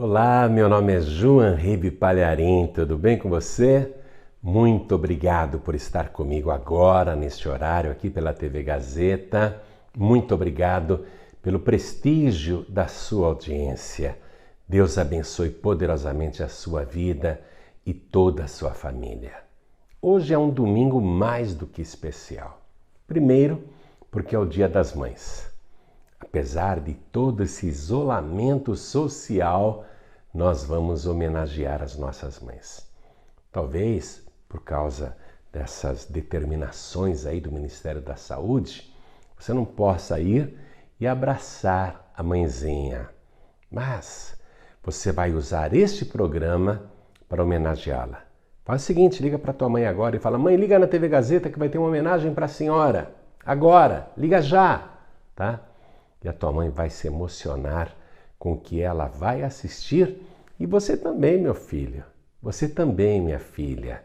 Olá, meu nome é João Ribe Palharim, tudo bem com você? Muito obrigado por estar comigo agora, neste horário aqui pela TV Gazeta. Muito obrigado pelo prestígio da sua audiência. Deus abençoe poderosamente a sua vida e toda a sua família. Hoje é um domingo mais do que especial. Primeiro, porque é o Dia das Mães. Apesar de todo esse isolamento social, nós vamos homenagear as nossas mães. Talvez, por causa dessas determinações aí do Ministério da Saúde, você não possa ir e abraçar a mãezinha. Mas você vai usar este programa para homenageá-la. Faz o seguinte, liga para tua mãe agora e fala: mãe, liga na TV Gazeta que vai ter uma homenagem para a senhora. Agora, liga já, tá? E a tua mãe vai se emocionar com o que ela vai assistir. E você também, meu filho. Você também, minha filha.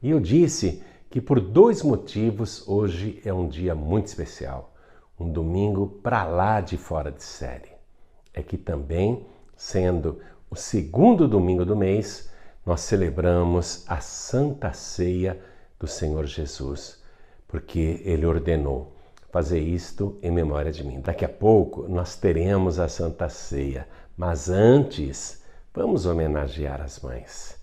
E eu disse que por dois motivos hoje é um dia muito especial. Um domingo pra lá de fora de série. É que também, sendo o segundo domingo do mês, nós celebramos a Santa Ceia do Senhor Jesus. Porque Ele ordenou fazer isto em memória de mim. Daqui a pouco nós teremos a Santa Ceia, mas antes vamos homenagear as mães.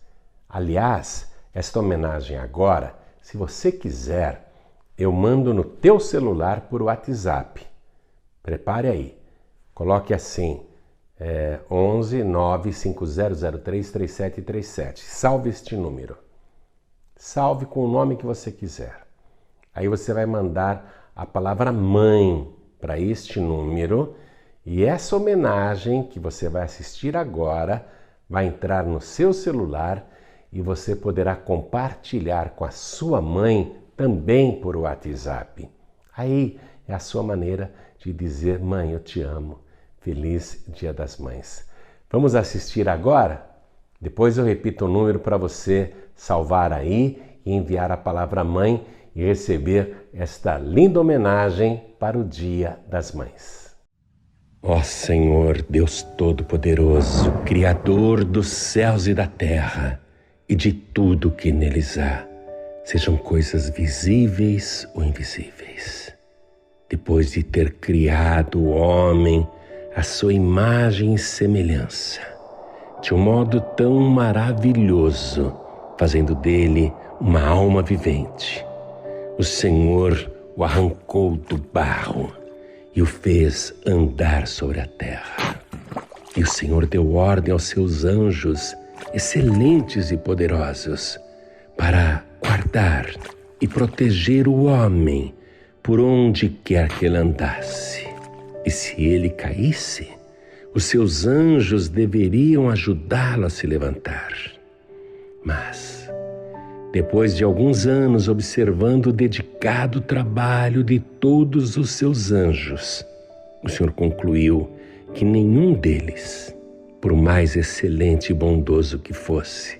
Aliás, esta homenagem agora, se você quiser, eu mando no teu celular por WhatsApp. Prepare aí, coloque assim, 11 95003 3737. Salve este número. Salve com o nome que você quiser. Aí você vai mandar a palavra mãe para este número e essa homenagem que você vai assistir agora vai entrar no seu celular e você poderá compartilhar com a sua mãe também por WhatsApp. Aí é a sua maneira de dizer: mãe, eu te amo. Feliz Dia das Mães. Vamos assistir agora? Depois eu repito o número para você salvar aí e enviar a palavra mãe e receber esta linda homenagem para o Dia das Mães. Ó Senhor, Deus Todo-Poderoso, Criador dos céus e da terra e de tudo que neles há, sejam coisas visíveis ou invisíveis. Depois de ter criado o homem à sua imagem e semelhança, de um modo tão maravilhoso, fazendo dele uma alma vivente, o Senhor o arrancou do barro e o fez andar sobre a terra. E o Senhor deu ordem aos seus anjos, excelentes e poderosos, para guardar e proteger o homem por onde quer que ele andasse. E se ele caísse, os seus anjos deveriam ajudá-lo a se levantar. Mas depois de alguns anos observando o dedicado trabalho de todos os seus anjos, o Senhor concluiu que nenhum deles, por mais excelente e bondoso que fosse,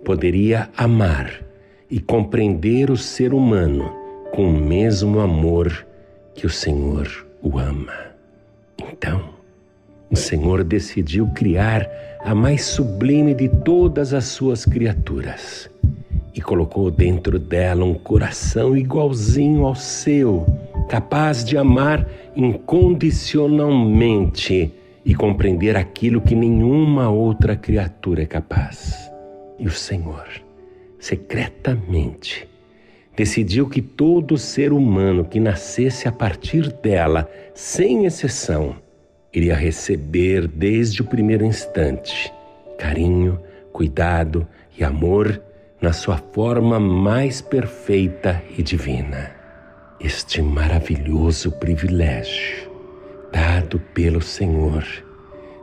poderia amar e compreender o ser humano com o mesmo amor que o Senhor o ama. Então, o Senhor decidiu criar a mais sublime de todas as suas criaturas, e colocou dentro dela um coração igualzinho ao seu, capaz de amar incondicionalmente e compreender aquilo que nenhuma outra criatura é capaz. E o Senhor, secretamente, decidiu que todo ser humano que nascesse a partir dela, sem exceção, iria receber desde o primeiro instante carinho, cuidado e amor na sua forma mais perfeita e divina. Este maravilhoso privilégio dado pelo Senhor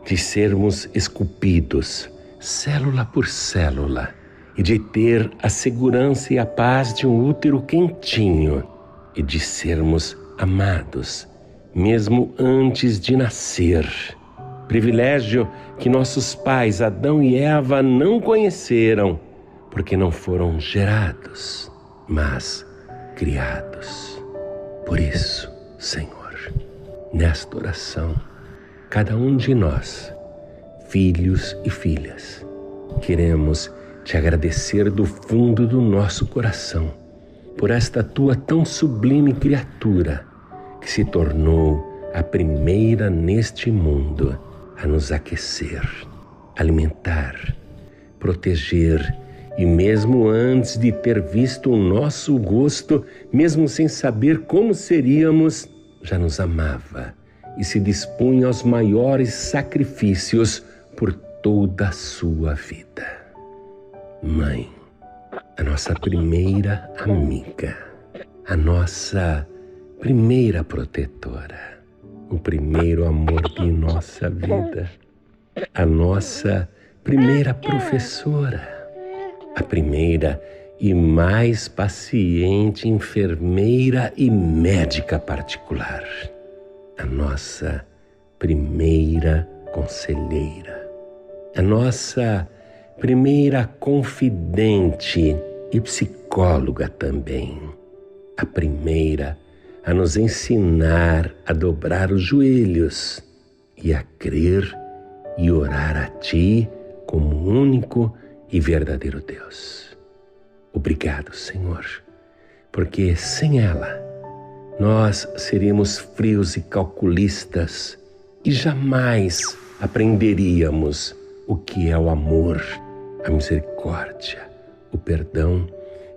de sermos esculpidos célula por célula e de ter a segurança e a paz de um útero quentinho e de sermos amados mesmo antes de nascer. Privilégio que nossos pais Adão e Eva não conheceram, porque não foram gerados, mas criados. Por isso, Senhor, nesta oração, cada um de nós filhos e filhas, queremos te agradecer do fundo do nosso coração por esta tua tão sublime criatura que se tornou a primeira neste mundo a nos aquecer, alimentar, proteger e mesmo antes de ter visto o nosso gosto, mesmo sem saber como seríamos, já nos amava e se dispunha aos maiores sacrifícios por toda a sua vida. Mãe, a nossa primeira amiga, a nossa primeira protetora, o primeiro amor de nossa vida, a nossa primeira professora, a primeira e mais paciente enfermeira e médica particular, a nossa primeira conselheira, a nossa primeira confidente e psicóloga também, a primeira a nos ensinar a dobrar os joelhos e a crer e orar a Ti como único e verdadeiro Deus. Obrigado, Senhor, porque sem ela nós seríamos frios e calculistas e jamais aprenderíamos o que é o amor, a misericórdia, o perdão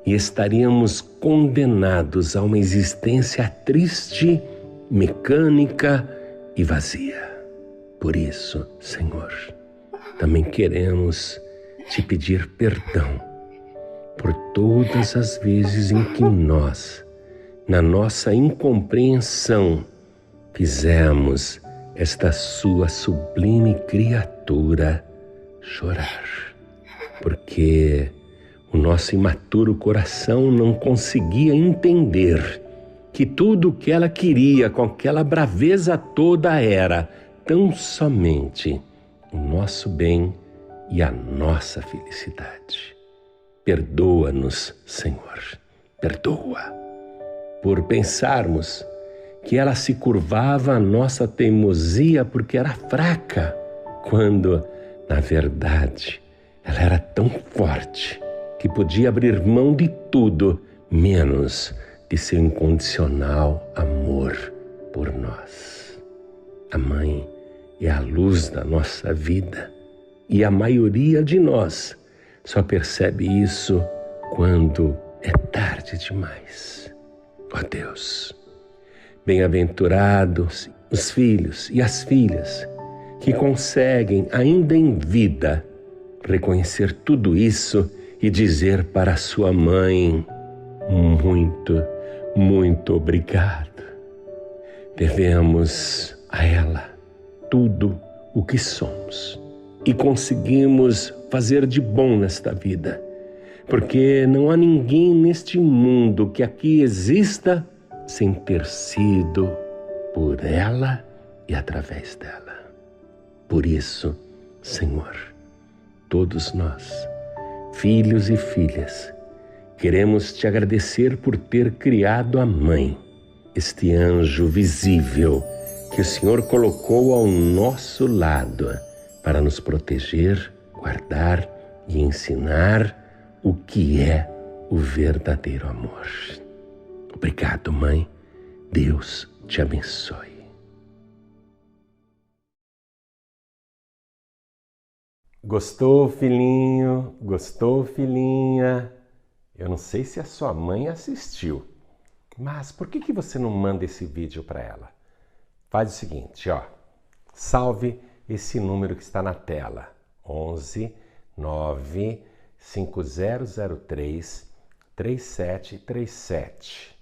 e estaríamos condenados a uma existência triste, mecânica e vazia. Por isso, Senhor, também queremos te pedir perdão por todas as vezes em que nós, na nossa incompreensão, fizemos esta sua sublime criatura chorar, porque o nosso imaturo coração não conseguia entender que tudo o que ela queria com aquela braveza toda era tão somente o nosso bem e a nossa felicidade. Perdoa-nos, Senhor, perdoa, por pensarmos que ela se curvava à nossa teimosia porque era fraca, quando, na verdade, ela era tão forte que podia abrir mão de tudo, menos de seu incondicional amor por nós. A mãe é a luz da nossa vida e a maioria de nós só percebe isso quando é tarde demais. Ó Deus, bem-aventurados os filhos e as filhas que conseguem, ainda em vida, reconhecer tudo isso e dizer para sua mãe: muito, muito obrigado. Devemos a ela tudo o que somos e conseguimos fazer de bom nesta vida, porque não há ninguém neste mundo que aqui exista sem ter sido por ela e através dela. Por isso, Senhor, todos nós, filhos e filhas, queremos te agradecer por ter criado a mãe, este anjo visível que o Senhor colocou ao nosso lado para nos proteger, guardar e ensinar o que é o verdadeiro amor. Obrigado, mãe. Deus te abençoe. Gostou, filhinho? Gostou, filhinha? Eu não sei se a sua mãe assistiu, mas por que você não manda esse vídeo para ela? Faz o seguinte, ó, salve esse número que está na tela, 11 9 5003 3737.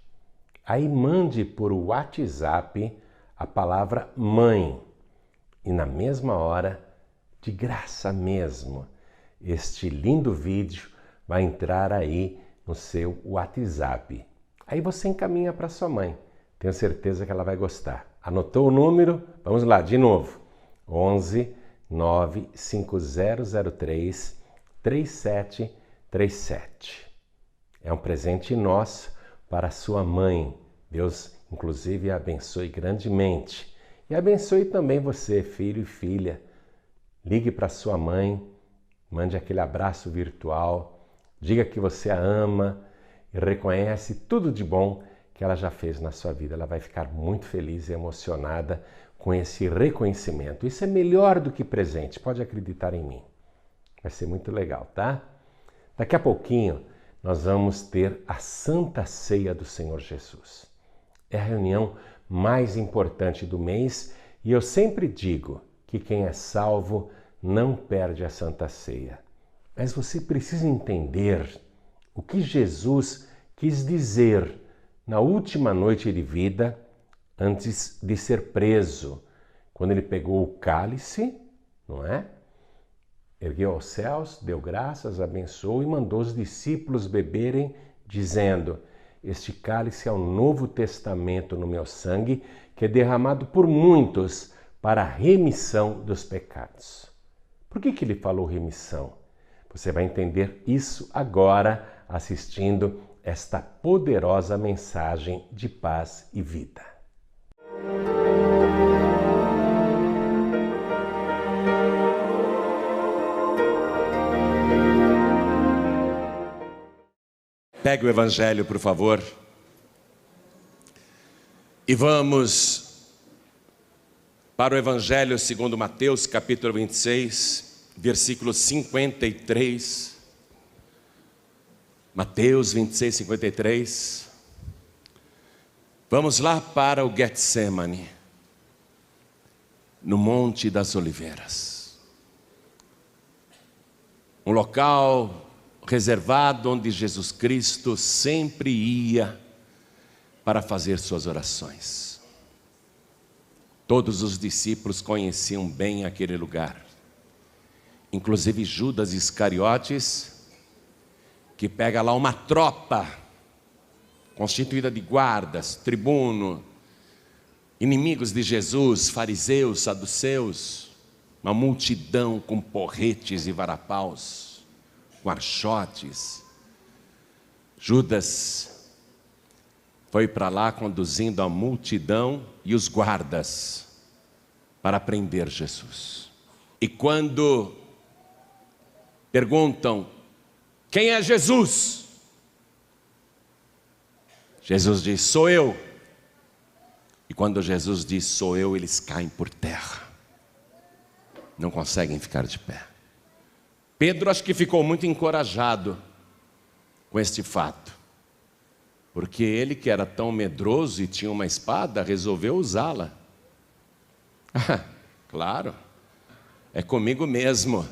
Aí mande por WhatsApp a palavra mãe e na mesma hora, de graça mesmo, este lindo vídeo vai entrar aí no seu WhatsApp. Aí você encaminha para sua mãe. Tenho certeza que ela vai gostar. Anotou o número? Vamos lá, de novo. 11 9 5003 3737. É um presente nosso para a sua mãe. Deus, inclusive, a abençoe grandemente. E abençoe também você, filho e filha, Ligue para sua mãe, mande aquele abraço virtual, diga que você a ama e reconhece tudo de bom que ela já fez na sua vida. Ela vai ficar muito feliz e emocionada com esse reconhecimento. Isso é melhor do que presente, pode acreditar em mim. Vai ser muito legal, tá? Daqui a pouquinho nós vamos ter a Santa Ceia do Senhor Jesus. É a reunião mais importante do mês e eu sempre digo que quem é salvo não perde a Santa Ceia. Mas você precisa entender o que Jesus quis dizer na última noite de vida antes de ser preso, quando ele pegou o cálice, não é? Ergueu aos céus, deu graças, abençoou e mandou os discípulos beberem, dizendo: este cálice é o novo testamento no meu sangue, que é derramado por muitos para a remissão dos pecados. Por que ele falou remissão? Você vai entender isso agora, assistindo esta poderosa mensagem de paz e vida. Pegue o Evangelho, por favor, e vamos para o Evangelho segundo Mateus, capítulo 26, versículo 53. Mateus 26, 53. Vamos lá para o Getsemane, no Monte das Oliveiras. Um local reservado onde Jesus Cristo sempre ia para fazer suas orações. Todos os discípulos conheciam bem aquele lugar, inclusive Judas Iscariotes, que pega lá uma tropa constituída de guardas, tribuno, inimigos de Jesus, fariseus, saduceus, uma multidão com porretes e varapaus, com archotes. Judas foi para lá conduzindo a multidão e os guardas para prender Jesus. E quando perguntam: quem é Jesus? Jesus diz: sou eu. E quando Jesus diz sou eu, eles caem por terra, não conseguem ficar de pé. Pedro acho que ficou muito encorajado com este fato, porque ele, que era tão medroso e tinha uma espada, resolveu usá-la. Claro, é comigo mesmo.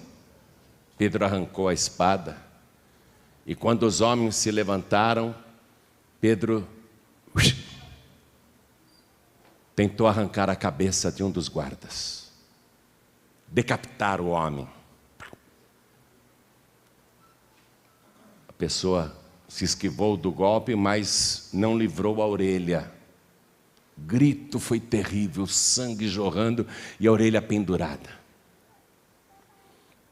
Pedro arrancou a espada, e quando os homens se levantaram, Pedro tentou arrancar a cabeça de um dos guardas, decapitar o homem. A pessoa se esquivou do golpe, mas não livrou a orelha. O grito foi terrível, sangue jorrando e a orelha pendurada.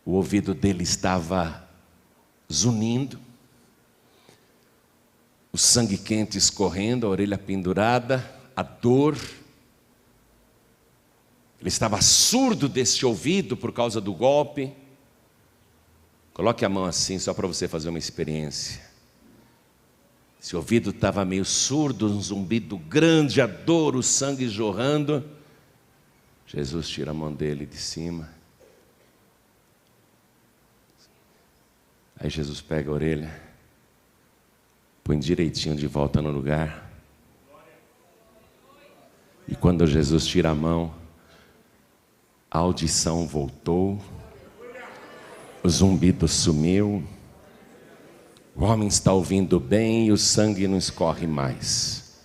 O ouvido dele estava zunindo, o sangue quente escorrendo, a orelha pendurada, a dor. Ele estava surdo desse ouvido por causa do golpe. Coloque a mão assim, só para você fazer uma experiência. Esse ouvido estava meio surdo, um zumbido grande, a dor, o sangue jorrando. Jesus tira a mão dele de cima. Aí Jesus pega a orelha, põe direitinho de volta no lugar. E quando Jesus tira a mão, a audição voltou, o zumbido sumiu, o homem está ouvindo bem e o sangue não escorre mais.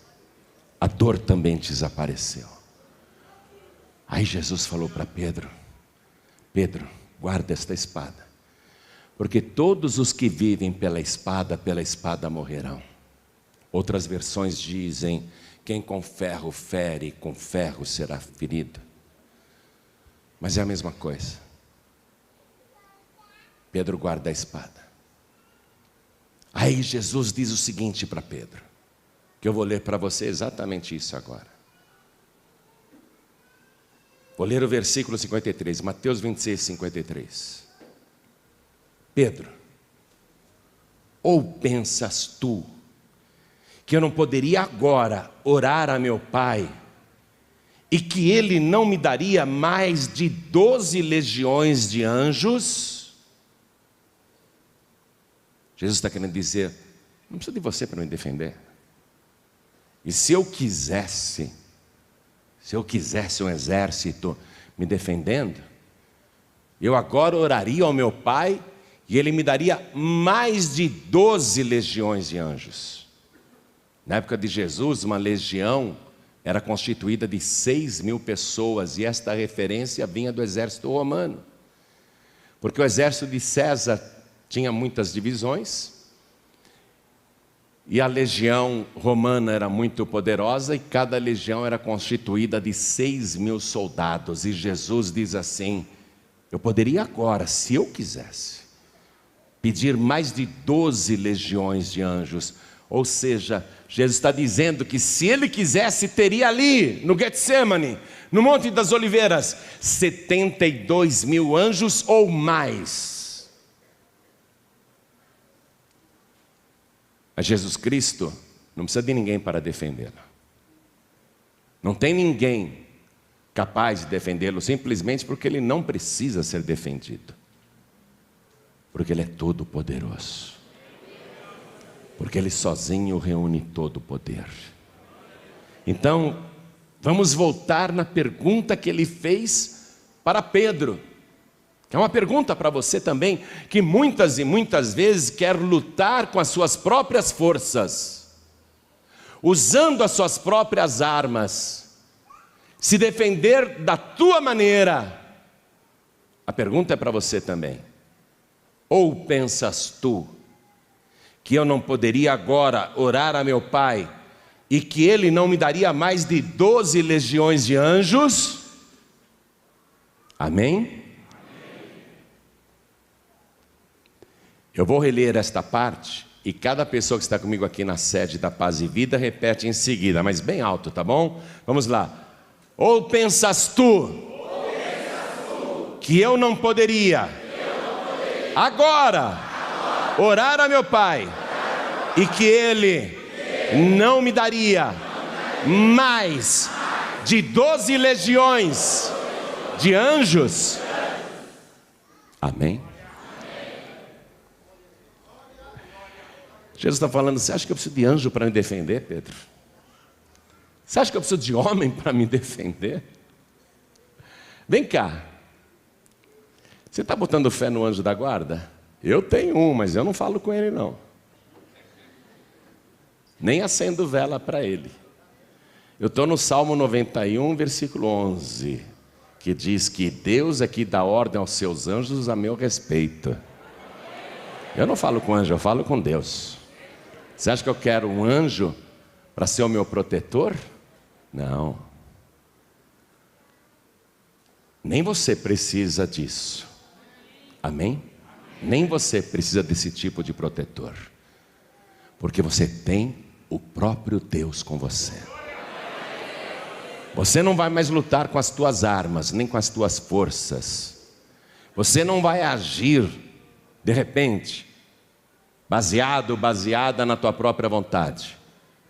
A dor também desapareceu. Aí Jesus falou para Pedro: Pedro, guarda esta espada, porque todos os que vivem pela espada morrerão. Outras versões dizem: quem com ferro fere, com ferro será ferido. Mas é a mesma coisa. Pedro guarda a espada. Aí Jesus diz o seguinte para Pedro, que eu vou ler para você exatamente isso agora. Vou ler o versículo 53, Mateus 26, 53. Pedro, ou pensas tu que eu não poderia agora orar a meu Pai e que Ele não me daria mais de 12 legiões de anjos? Jesus está querendo dizer, não precisa de você para me defender. E se eu quisesse um exército me defendendo, eu agora oraria ao meu Pai e Ele me daria mais de 12 legiões de anjos. Na época de Jesus, uma legião era constituída de 6.000 pessoas, e esta referência vinha do exército romano, porque o exército de César tinha muitas divisões, e a legião romana era muito poderosa, e cada legião era constituída de 6.000 soldados, e Jesus diz assim, eu poderia agora, se eu quisesse, pedir mais de 12 legiões de anjos. Ou seja, Jesus está dizendo que se Ele quisesse, teria ali, no Getsemane, no Monte das Oliveiras, 72.000 anjos ou mais. Mas Jesus Cristo não precisa de ninguém para defendê-lo. Não tem ninguém capaz de defendê-lo, simplesmente porque Ele não precisa ser defendido. Porque Ele é todo poderoso. Porque Ele sozinho reúne todo o poder. Então, vamos voltar na pergunta que Ele fez para Pedro, que é uma pergunta para você também, que muitas e muitas vezes quer lutar com as suas próprias forças, usando as suas próprias armas, se defender da tua maneira. A pergunta é para você também. Ou pensas tu que eu não poderia agora orar a meu Pai e que Ele não me daria mais de 12 legiões de anjos? Amém? Eu vou reler esta parte e cada pessoa que está comigo aqui na sede da Paz e Vida repete em seguida, mas bem alto, tá bom? Vamos lá. Ou pensas tu que eu não poderia agora orar a meu Pai e que Ele não me daria mais de 12 legiões de anjos? Amém? Jesus está falando, você acha que eu preciso de anjo para me defender, Pedro? Você acha que eu preciso de homem para me defender? Vem cá. Você está botando fé no anjo da guarda? Eu tenho um, mas eu não falo com ele não. Nem acendo vela para ele. Eu estou no Salmo 91, versículo 11, que diz que Deus é que dá ordem aos seus anjos a meu respeito. Eu não falo com anjo, eu falo com Deus. Você acha que eu quero um anjo para ser o meu protetor? Não. Nem você precisa disso. Amém? Nem você precisa desse tipo de protetor. Porque você tem o próprio Deus com você. Você não vai mais lutar com as tuas armas, nem com as tuas forças. Você não vai agir, de repente, baseada na tua própria vontade,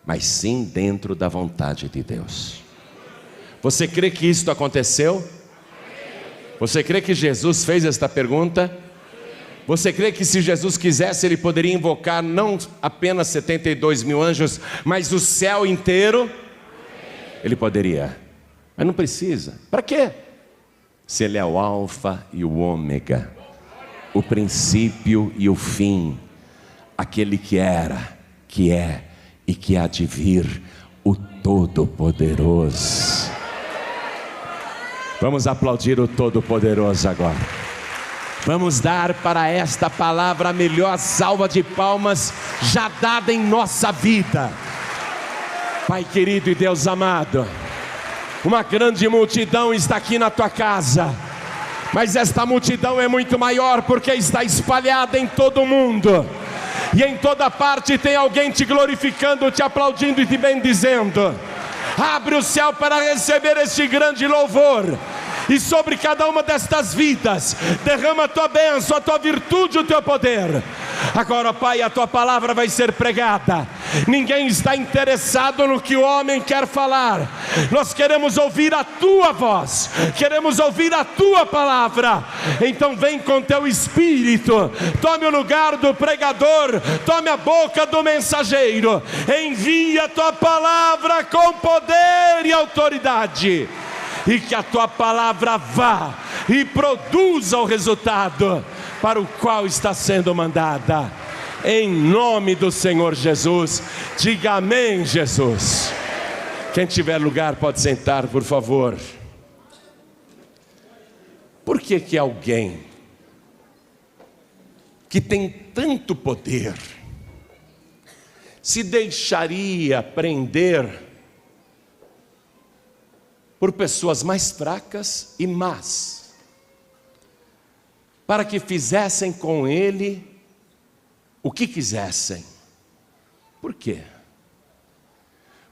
mas sim dentro da vontade de Deus. Você crê que isto aconteceu? Você crê que Jesus fez esta pergunta? Você crê que se Jesus quisesse, Ele poderia invocar não apenas 72.000 anjos, mas o céu inteiro? Ele poderia, mas não precisa. Para quê? Se Ele é o alfa e o ômega, o princípio e o fim, aquele que era, que é e que há de vir, o Todo-Poderoso. Vamos aplaudir o Todo-Poderoso agora. Vamos dar para esta palavra a melhor salva de palmas já dada em nossa vida. Pai querido e Deus amado, uma grande multidão está aqui na tua casa, mas esta multidão é muito maior porque está espalhada em todo o mundo. E em toda parte tem alguém te glorificando, te aplaudindo e te bendizendo. Abre o céu para receber este grande louvor e sobre cada uma destas vidas, derrama a tua bênção, a tua virtude, o teu poder. Agora, Pai, a tua palavra vai ser pregada. Ninguém está interessado no que o homem quer falar. Nós queremos ouvir a tua voz, queremos ouvir a tua palavra. Então vem com teu Espírito, tome o lugar do pregador, tome a boca do mensageiro, envia a tua palavra com poder e autoridade, e que a tua palavra vá e produza o resultado para o qual está sendo mandada. Em nome do Senhor Jesus, diga amém, Jesus. Quem tiver lugar pode sentar, por favor. Por que alguém que tem tanto poder se deixaria prender por pessoas mais fracas e más, para que fizessem com ele o que quisessem? Por quê?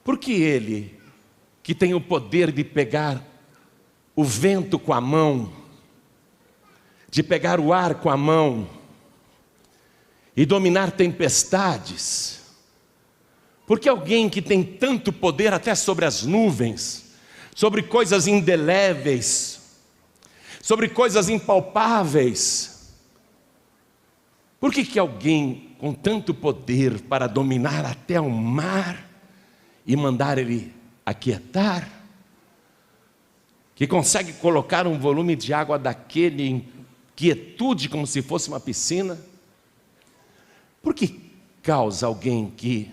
Porque ele, que tem o poder de pegar o vento com a mão, de pegar o ar com a mão e dominar tempestades, porque alguém que tem tanto poder até sobre as nuvens, sobre coisas indeléveis, sobre coisas impalpáveis, por que alguém com tanto poder para dominar até o mar e mandar ele aquietar, que consegue colocar um volume de água daquele em quietude como se fosse uma piscina, por que causa alguém que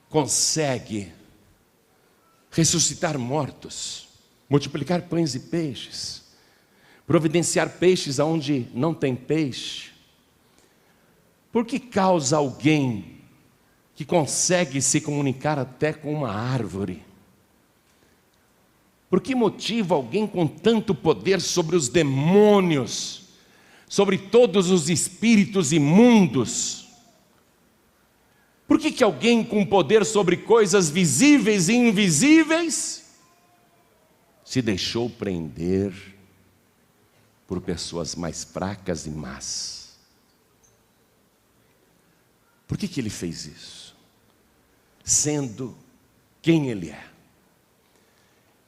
consegue ressuscitar mortos, multiplicar pães e peixes, providenciar peixes aonde não tem peixe? Por que causa alguém que consegue se comunicar até com uma árvore? Por que motiva alguém com tanto poder sobre os demônios, sobre todos os espíritos imundos? Por que alguém com poder sobre coisas visíveis e invisíveis se deixou prender por pessoas mais fracas e más? Por que ele fez isso? Sendo quem ele é.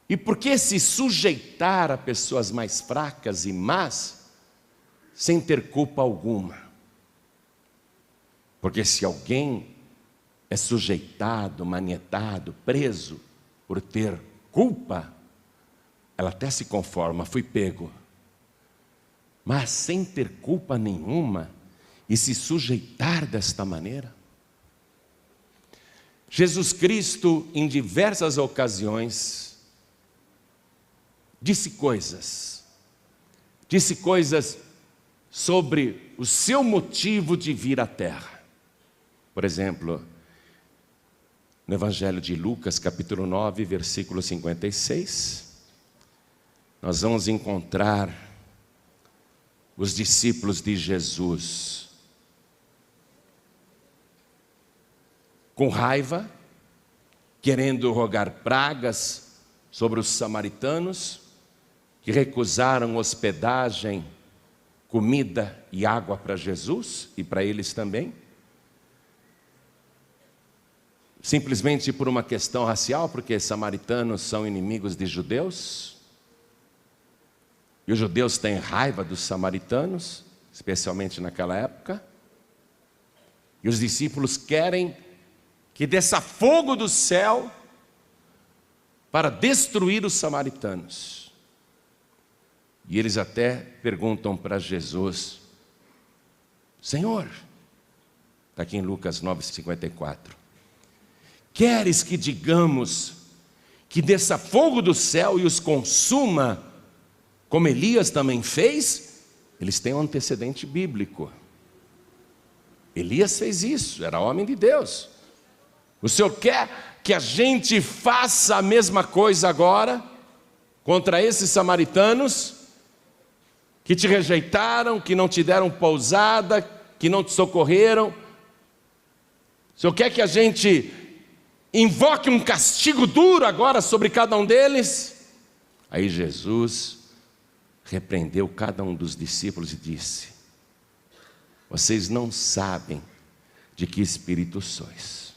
E por que se sujeitar a pessoas mais fracas e más, sem ter culpa alguma? Porque se alguém é sujeitado, manietado, preso, por ter culpa, ela até se conforma, fui pego. Mas sem ter culpa nenhuma, e se sujeitar desta maneira? Jesus Cristo, em diversas ocasiões, disse coisas sobre o seu motivo de vir à terra. Por exemplo, no Evangelho de Lucas, capítulo 9, versículo 56, nós vamos encontrar os discípulos de Jesus com raiva, querendo rogar pragas sobre os samaritanos, que recusaram hospedagem, comida e água para Jesus e para eles também, simplesmente por uma questão racial, porque samaritanos são inimigos de judeus, e os judeus têm raiva dos samaritanos, especialmente naquela época, e os discípulos querem que desça fogo do céu para destruir os samaritanos. E eles até perguntam para Jesus: Senhor, está aqui em Lucas 9,54, queres que digamos que desça fogo do céu e os consuma, como Elias também fez? Eles têm um antecedente bíblico. Elias fez isso, era homem de Deus. O Senhor quer que a gente faça a mesma coisa agora contra esses samaritanos que te rejeitaram, que não te deram pousada, que não te socorreram? O Senhor quer que a gente invoque um castigo duro agora sobre cada um deles? Aí Jesus repreendeu cada um dos discípulos e disse: vocês não sabem de que espírito sois.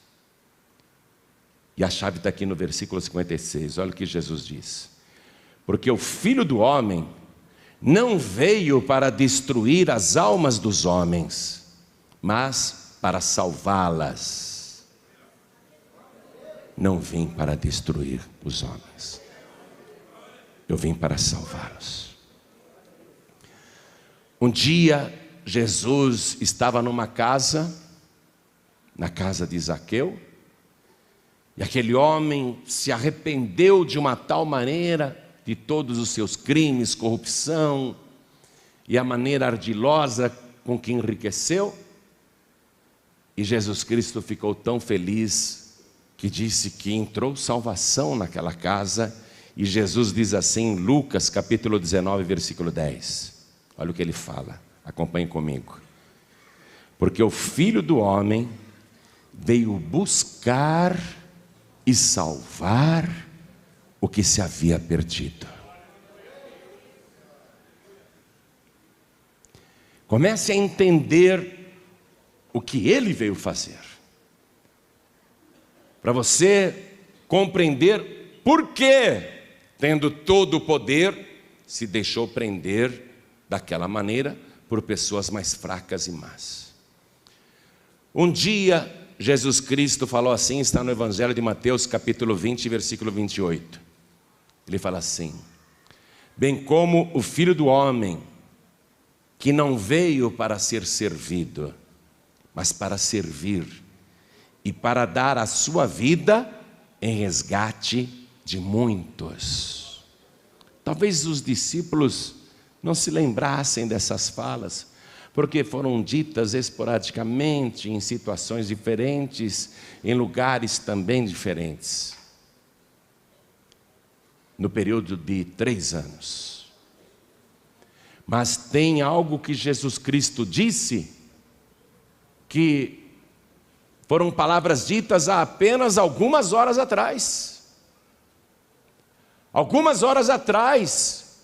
E a chave está aqui no versículo 56, olha o que Jesus diz: porque o Filho do Homem não veio para destruir as almas dos homens, mas para salvá-las. Não vim para destruir os homens, eu vim para salvá-los. Um dia Jesus estava numa casa, na casa de Zaqueu, e aquele homem se arrependeu de uma tal maneira de todos os seus crimes, corrupção e a maneira ardilosa com que enriqueceu. E Jesus Cristo ficou tão feliz que disse que entrou salvação naquela casa. E Jesus diz assim em Lucas capítulo 19, versículo 10. Olha o que ele fala, acompanhe comigo. Porque o Filho do Homem veio buscar e salvar o que se havia perdido. Comece a entender o que ele veio fazer, para você compreender por que, tendo todo o poder, se deixou prender daquela maneira por pessoas mais fracas e más. Um dia Jesus Cristo falou assim, está no Evangelho de Mateus capítulo 20, versículo 28. Ele fala assim: bem como o Filho do Homem, que não veio para ser servido, mas para servir, e para dar a sua vida em resgate de muitos. Talvez os discípulos não se lembrassem dessas falas, porque foram ditas esporadicamente, em situações diferentes, em lugares também diferentes, no período de 3 anos. Mas tem algo que Jesus Cristo disse, que foram palavras ditas há apenas algumas horas atrás. Algumas horas atrás,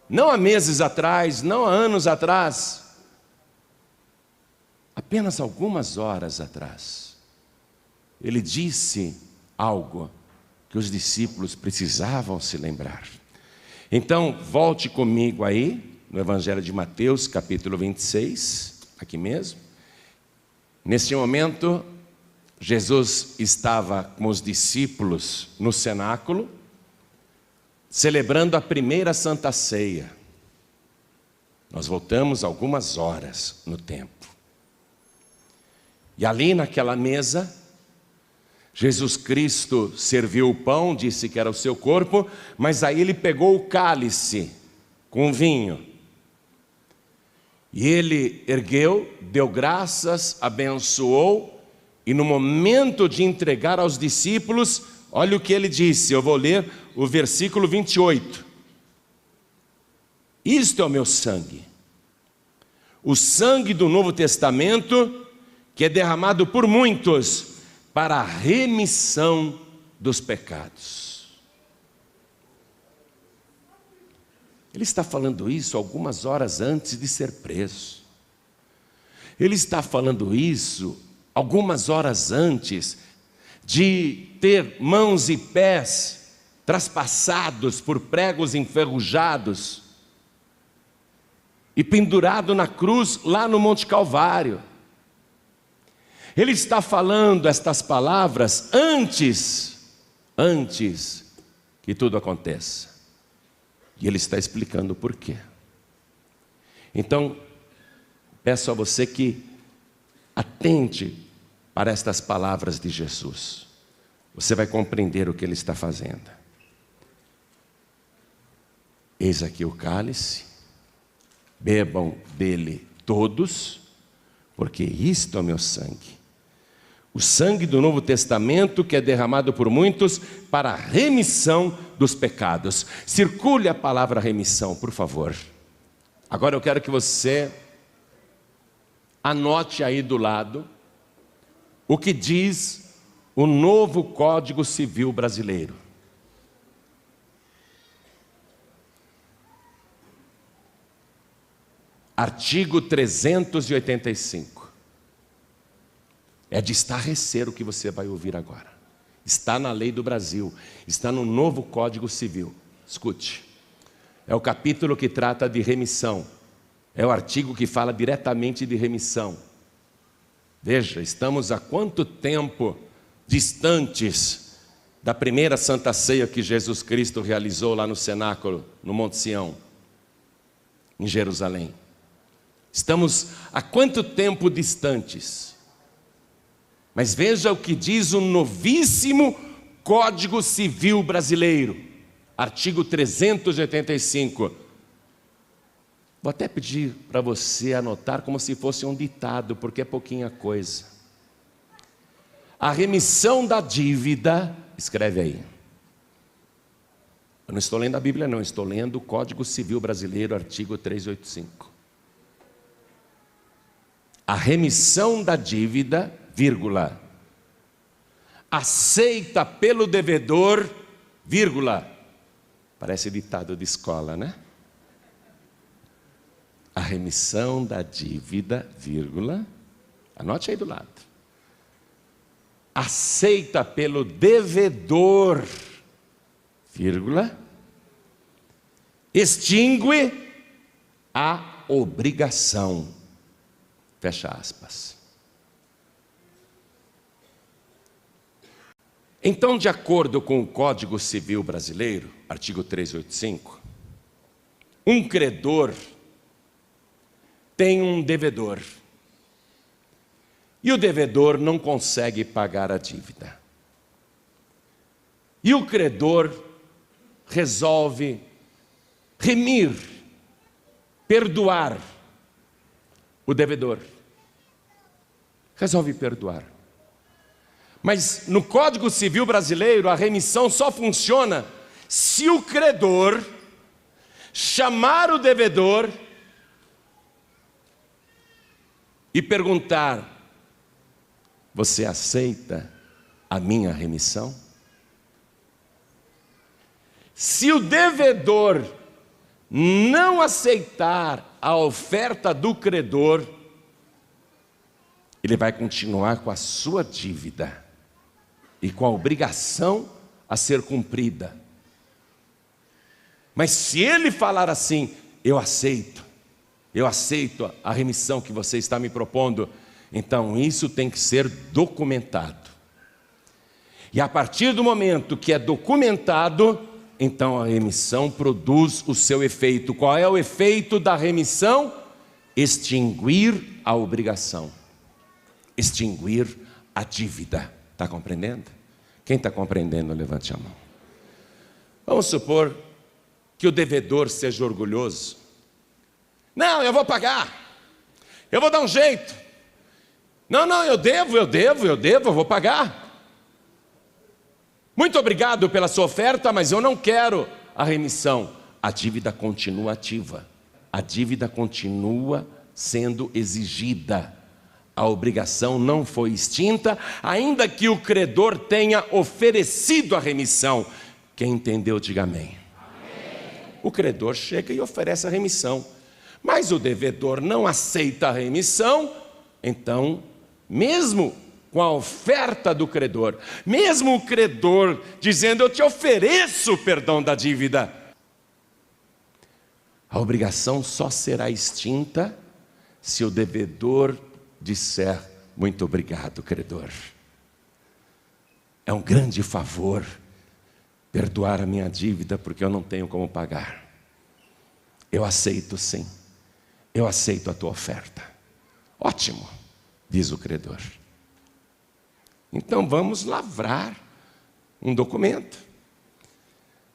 não há meses atrás, não há anos atrás, apenas algumas horas atrás, ele disse algo que os discípulos precisavam se lembrar. Então, volte comigo aí, no Evangelho de Mateus, capítulo 26, aqui mesmo. Nesse momento, Jesus estava com os discípulos no cenáculo, celebrando a primeira Santa Ceia. Nós voltamos algumas horas no tempo. E ali naquela mesa, Jesus Cristo serviu o pão, disse que era o seu corpo, mas aí ele pegou o cálice com vinho. E ele ergueu, deu graças, abençoou, e no momento de entregar aos discípulos, olha o que ele disse, eu vou ler o versículo 28. Isto é o meu sangue, o sangue do Novo Testamento, que é derramado por muitos, para a remissão dos pecados. Ele está falando isso algumas horas antes de ser preso. Ele está falando isso algumas horas antes de ter mãos e pés traspassados por pregos enferrujados e pendurado na cruz lá no Monte Calvário. Ele está falando estas palavras antes que tudo aconteça. E ele está explicando o porquê. Então, peço a você que atente para estas palavras de Jesus. Você vai compreender o que ele está fazendo. Eis aqui o cálice, bebam dele todos, porque isto é o meu sangue. O sangue do Novo Testamento, que é derramado por muitos para a remissão dos pecados. Circule a palavra remissão, por favor. Agora eu quero que você anote aí do lado o que diz o novo Código Civil brasileiro. Artigo 385. É de estarrecer o que você vai ouvir agora. Está na lei do Brasil, está no novo Código Civil. Escute. É o capítulo que trata de remissão. É o artigo que fala diretamente de remissão. Veja, estamos há quanto tempo distantes da primeira Santa Ceia que Jesus Cristo realizou lá no cenáculo, no Monte Sião, em Jerusalém. Estamos há quanto tempo distantes? Mas veja o que diz o novíssimo Código Civil Brasileiro, artigo 385. Vou até pedir para você anotar como se fosse um ditado, porque é pouquinha coisa. A remissão da dívida, escreve aí. Eu não estou lendo a Bíblia não, estou lendo o Código Civil Brasileiro, artigo 385. A remissão da dívida, vírgula, aceita pelo devedor, vírgula, parece ditado de escola, né? A remissão da dívida, vírgula, anote aí do lado. Aceita pelo devedor, vírgula, extingue a obrigação. Fecha aspas. Então, de acordo com o Código Civil Brasileiro, artigo 385, um credor tem um devedor. E o devedor não consegue pagar a dívida. E o credor resolve remir, perdoar o devedor. Resolve perdoar. Mas no Código Civil Brasileiro, a remissão só funciona se o credor chamar o devedor e perguntar: você aceita a minha remissão? Se o devedor não aceitar a oferta do credor, ele vai continuar com a sua dívida e com a obrigação a ser cumprida. Mas se ele falar assim: eu aceito a remissão que você está me propondo, então isso tem que ser documentado. E a partir do momento que é documentado, então a remissão produz o seu efeito. Qual é o efeito da remissão? Extinguir a obrigação, extinguir a dívida. Está compreendendo? Quem está compreendendo, levante a mão. Vamos supor que o devedor seja orgulhoso. Não, eu vou pagar, eu vou dar um jeito. Não, eu devo, eu vou pagar. Muito obrigado pela sua oferta, mas eu não quero a remissão. A dívida continua ativa, a dívida continua sendo exigida. A obrigação não foi extinta, ainda que o credor tenha oferecido a remissão. Quem entendeu, diga amém. Amém. O credor chega e oferece a remissão, mas o devedor não aceita a remissão. Então, mesmo com a oferta do credor, mesmo o credor dizendo: eu te ofereço o perdão da dívida, a obrigação só será extinta se o devedor disser: muito obrigado, credor. É um grande favor perdoar a minha dívida, porque eu não tenho como pagar. Eu aceito sim, eu aceito a tua oferta. Ótimo, diz o credor. Então vamos lavrar um documento,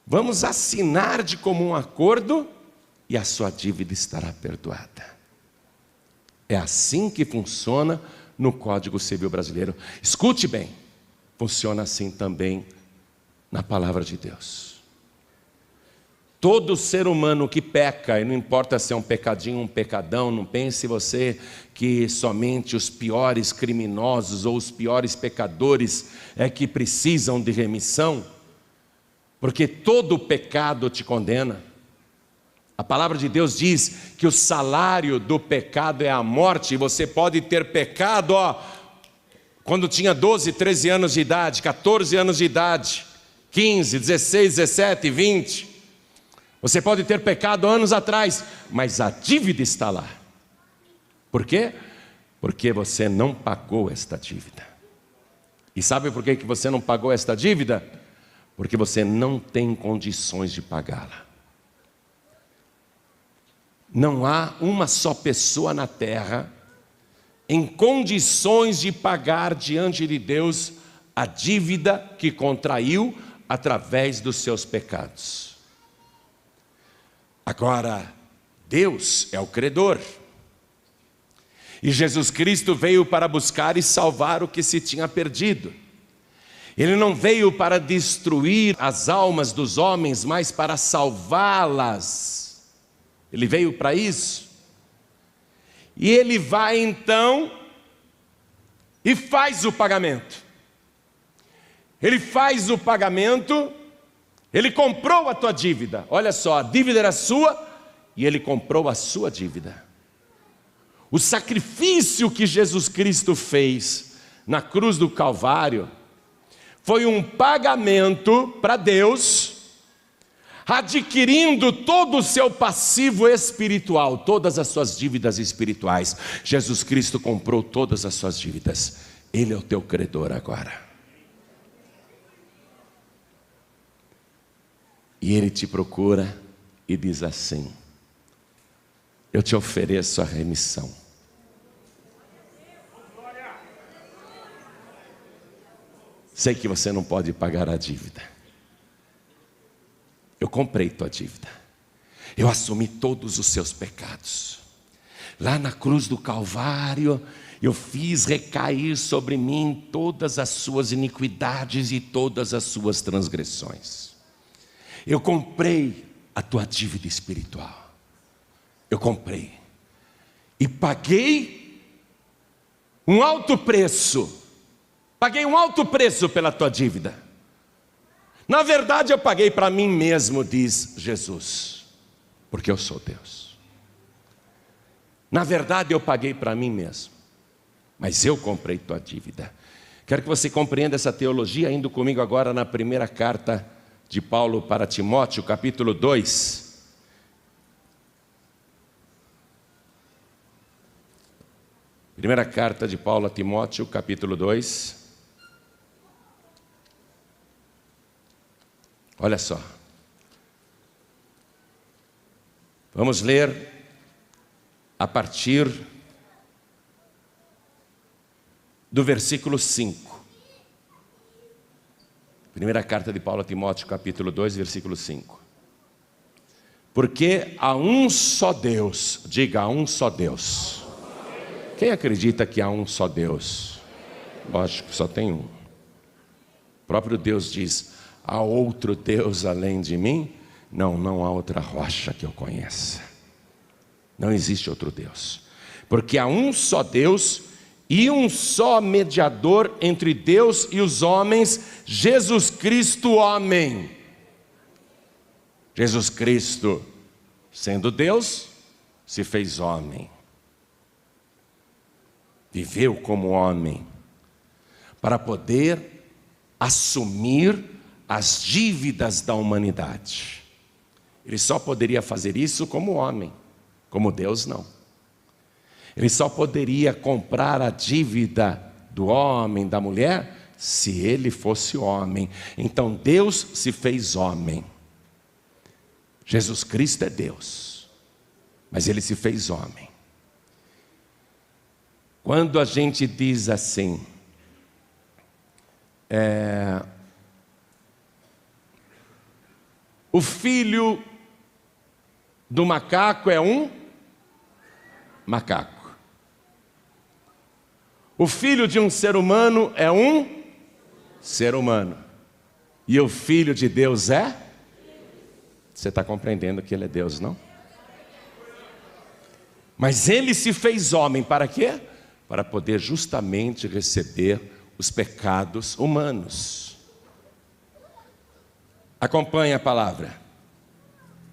vamos assinar de comum acordo e a sua dívida estará perdoada. É assim que funciona no Código Civil Brasileiro. Escute bem, funciona assim também na palavra de Deus. Todo ser humano que peca, e não importa se é um pecadinho, um pecadão, não pense você que somente os piores criminosos ou os piores pecadores é que precisam de remissão, porque todo pecado te condena. A palavra de Deus diz que o salário do pecado é a morte. E você pode ter pecado, quando tinha 12, 13 anos de idade, 14 anos de idade, 15, 16, 17, 20. Você pode ter pecado anos atrás, mas a dívida está lá. Por quê? Porque você não pagou esta dívida. E sabe por que você não pagou esta dívida? Porque você não tem condições de pagá-la. Não há uma só pessoa na terra em condições de pagar diante de Deus a dívida que contraiu através dos seus pecados. Agora, Deus é o credor. E Jesus Cristo veio para buscar e salvar o que se tinha perdido. Ele não veio para destruir as almas dos homens, mas para salvá-las. Ele veio para isso. E ele vai então e faz o pagamento. Ele faz o pagamento, ele comprou a tua dívida. Olha só, a dívida era sua e ele comprou a sua dívida. O sacrifício que Jesus Cristo fez na cruz do Calvário foi um pagamento para Deus, adquirindo todo o seu passivo espiritual, todas as suas dívidas espirituais. Jesus Cristo comprou todas as suas dívidas. Ele é o teu credor agora. E Ele te procura e diz assim: eu te ofereço a remissão. Sei que você não pode pagar a dívida. Eu comprei tua dívida. Eu assumi todos os seus pecados. Lá na cruz do Calvário, eu fiz recair sobre mim todas as suas iniquidades e todas as suas transgressões. Eu comprei a tua dívida espiritual. Eu comprei. E paguei um alto preço. Paguei um alto preço pela tua dívida. Na verdade eu paguei para mim mesmo, diz Jesus, porque eu sou Deus. Na verdade eu paguei para mim mesmo, mas eu comprei tua dívida. Quero que você compreenda essa teologia, indo comigo agora na primeira carta de Paulo para Timóteo, capítulo 2. Primeira carta de Paulo a Timóteo, capítulo 2. Olha só. Vamos ler a partir do versículo 5. Primeira carta de Paulo a Timóteo, capítulo 2, versículo 5. Porque há um só Deus, diga, há um só Deus. Quem acredita que há um só Deus? Lógico, só tem um. O próprio Deus diz: há outro Deus além de mim? Não, não há outra rocha que eu conheça. Não existe outro Deus. Porque há um só Deus e um só mediador entre Deus e os homens, Jesus Cristo, homem. Jesus Cristo, sendo Deus, se fez homem. Viveu como homem, para poder assumir as dívidas da humanidade. Ele só poderia fazer isso como homem, como Deus não. Ele só poderia comprar a dívida do homem, da mulher, se ele fosse homem. Então Deus se fez homem. Jesus Cristo é Deus, mas ele se fez homem. Quando a gente diz assim, o filho do macaco é um macaco. O filho de um ser humano é um ser humano. E o filho de Deus é? Você está compreendendo que ele é Deus, não? Mas ele se fez homem para quê? Para poder justamente receber os pecados humanos. Acompanhe a palavra.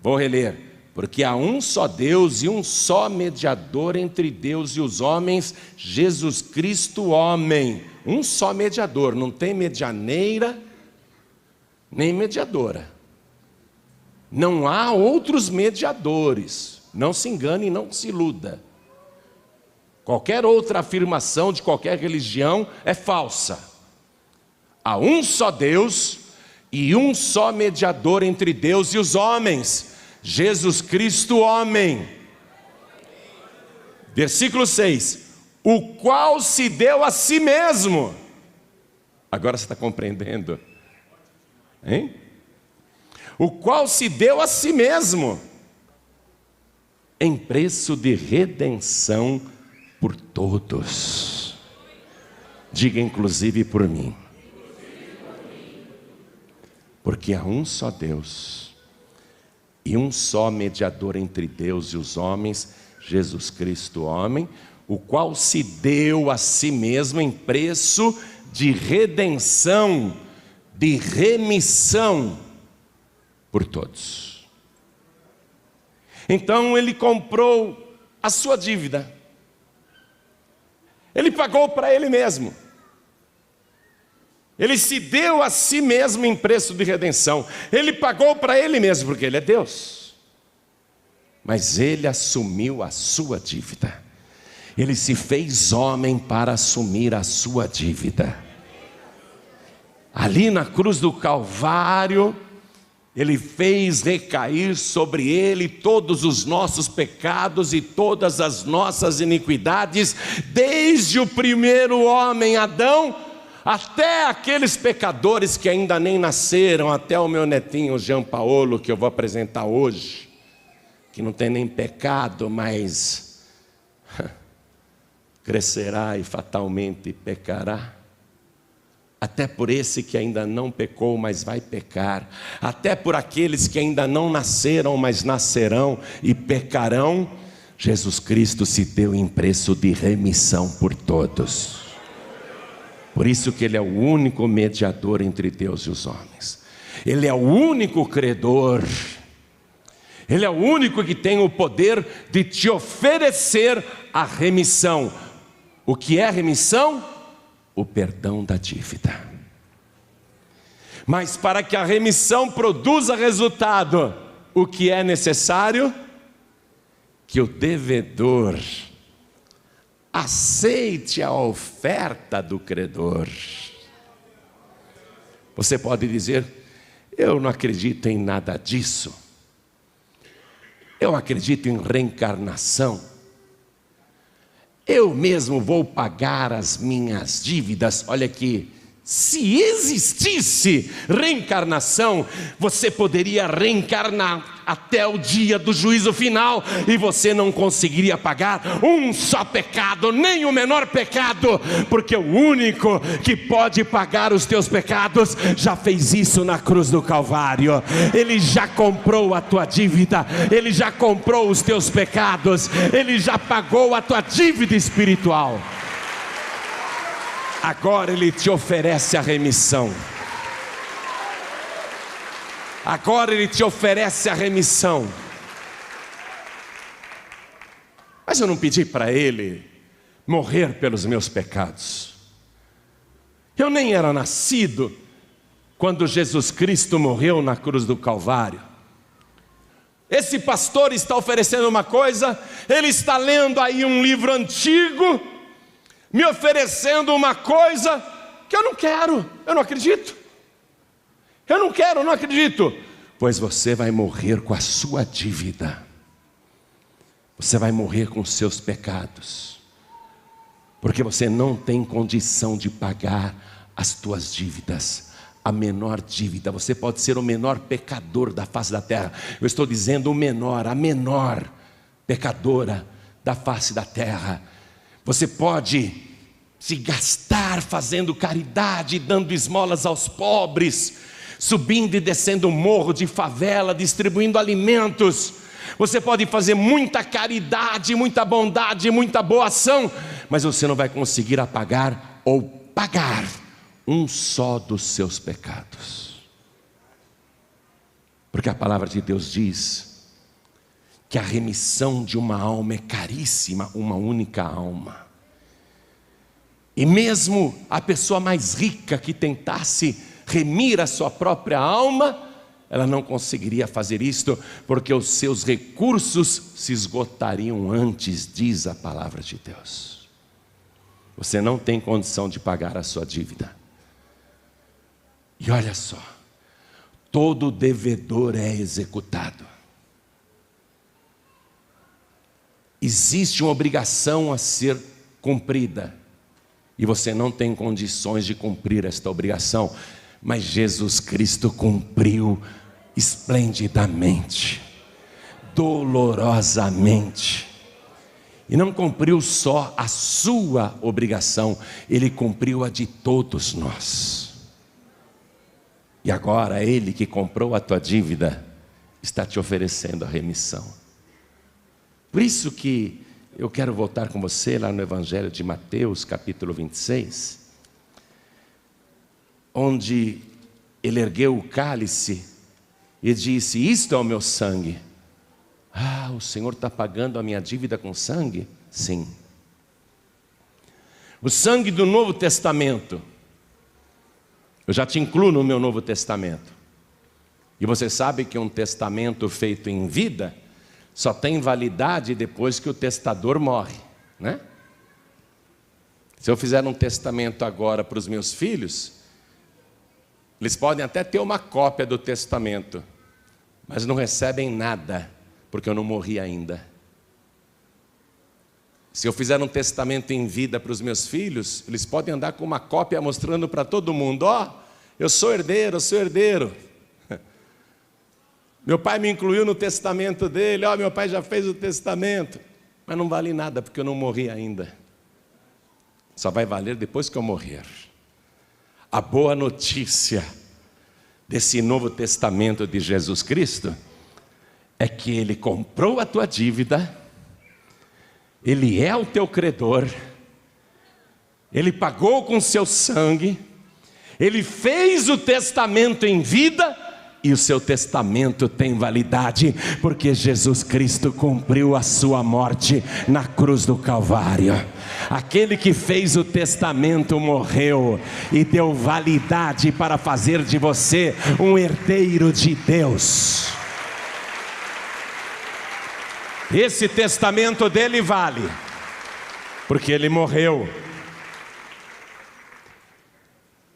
Vou reler. Porque há um só Deus e um só mediador entre Deus e os homens, Jesus Cristo, homem. Um só mediador, não tem medianeira, nem mediadora. Não há outros mediadores. Não se engane e não se iluda. Qualquer outra afirmação de qualquer religião é falsa. Há um só Deus e um só mediador entre Deus e os homens, Jesus Cristo, homem. Versículo 6. O qual se deu a si mesmo. Agora você está compreendendo? Hein? O qual se deu a si mesmo, em preço de redenção por todos. Diga inclusive por mim. Porque há um só Deus e um só mediador entre Deus e os homens, Jesus Cristo, homem, o qual se deu a si mesmo em preço de redenção, de remissão por todos. Então ele comprou a sua dívida. Ele pagou para ele mesmo. Ele se deu a si mesmo em preço de redenção. Ele pagou para ele mesmo, porque ele é Deus. Mas ele assumiu a sua dívida. Ele se fez homem para assumir a sua dívida. Ali na cruz do Calvário, ele fez recair sobre ele todos os nossos pecados e todas as nossas iniquidades, desde o primeiro homem, Adão, até aqueles pecadores que ainda nem nasceram, até o meu netinho Jean Paulo, que eu vou apresentar hoje, que não tem nem pecado, mas crescerá e fatalmente pecará. Até por esse que ainda não pecou, mas vai pecar. Até por aqueles que ainda não nasceram, mas nascerão e pecarão. Jesus Cristo se deu em preço de remissão por todos. Por isso que Ele é o único mediador entre Deus e os homens. Ele é o único credor. Ele é o único que tem o poder de te oferecer a remissão. O que é remissão? O perdão da dívida. Mas para que a remissão produza resultado, o que é necessário? Que o devedor aceite a oferta do credor. Você pode dizer: eu não acredito em nada disso. Eu acredito em reencarnação. Eu mesmo vou pagar as minhas dívidas. Olha aqui, se existisse reencarnação, você poderia reencarnar até o dia do juízo final, e você não conseguiria pagar um só pecado, nem o menor pecado, porque o único que pode pagar os teus pecados já fez isso na cruz do Calvário. Ele já comprou a tua dívida, ele já comprou os teus pecados, ele já pagou a tua dívida espiritual. Agora ele te oferece a remissão. Agora ele te oferece a remissão. Mas eu não pedi para ele morrer pelos meus pecados. Eu nem era nascido quando Jesus Cristo morreu na cruz do Calvário. Esse pastor está oferecendo uma coisa, ele está lendo aí um livro antigo, me oferecendo uma coisa que eu não quero, eu não acredito. Eu não quero, eu não acredito. Pois você vai morrer com a sua dívida. Você vai morrer com os seus pecados. Porque você não tem condição de pagar as tuas dívidas. A menor dívida. Você pode ser o menor pecador da face da terra. Eu estou dizendo o menor, a menor pecadora da face da terra. Você pode se gastar fazendo caridade, dando esmolas aos pobres, subindo e descendo o morro de favela, distribuindo alimentos. Você pode fazer muita caridade, muita bondade, muita boa ação, mas você não vai conseguir apagar ou pagar um só dos seus pecados. Porque a palavra de Deus diz que a remissão de uma alma é caríssima, uma única alma. E mesmo a pessoa mais rica que tentasse remir a sua própria alma, ela não conseguiria fazer isto, porque os seus recursos se esgotariam antes, diz a palavra de Deus. Você não tem condição de pagar a sua dívida. E olha só, todo devedor é executado. Existe uma obrigação a ser cumprida, e você não tem condições de cumprir esta obrigação, mas Jesus Cristo cumpriu esplendidamente, dolorosamente, e não cumpriu só a sua obrigação, Ele cumpriu a de todos nós. E agora Ele que comprou a tua dívida está te oferecendo a remissão. Por isso que eu quero voltar com você lá no Evangelho de Mateus, capítulo 26, onde Ele ergueu o cálice e disse: isto é o meu sangue. Ah, o Senhor está pagando a minha dívida com sangue? Sim. O sangue do Novo Testamento, eu já te incluo no meu Novo Testamento. E você sabe que um testamento feito em vida só tem validade depois que o testador morre, né? Se eu fizer um testamento agora para os meus filhos, eles podem até ter uma cópia do testamento, mas não recebem nada, porque eu não morri ainda. Se eu fizer um testamento em vida para os meus filhos, eles podem andar com uma cópia mostrando para todo mundo: ó, eu sou herdeiro, eu sou herdeiro. Meu pai me incluiu no testamento dele, ó, meu pai já fez o testamento. Mas não vale nada, porque eu não morri ainda. Só vai valer depois que eu morrer. A boa notícia desse Novo Testamento de Jesus Cristo é que Ele comprou a tua dívida, Ele é o teu credor, Ele pagou com seu sangue, Ele fez o testamento em vida, e o seu testamento tem validade, porque Jesus Cristo cumpriu a sua morte na cruz do Calvário. Aquele que fez o testamento morreu e deu validade para fazer de você um herdeiro de Deus. Esse testamento dele vale, porque ele morreu.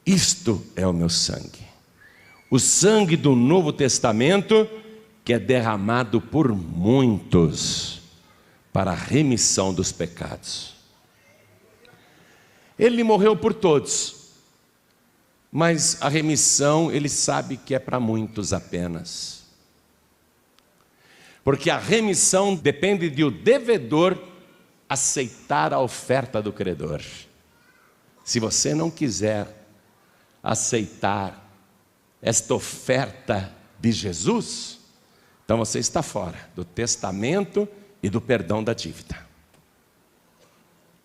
Isto é o meu sangue. O sangue do Novo Testamento, que é derramado por muitos para a remissão dos pecados. Ele morreu por todos, mas a remissão Ele sabe que é para muitos apenas. Porque a remissão depende de o devedor aceitar a oferta do credor. Se você não quiser aceitar esta oferta de Jesus, então você está fora do testamento e do perdão da dívida.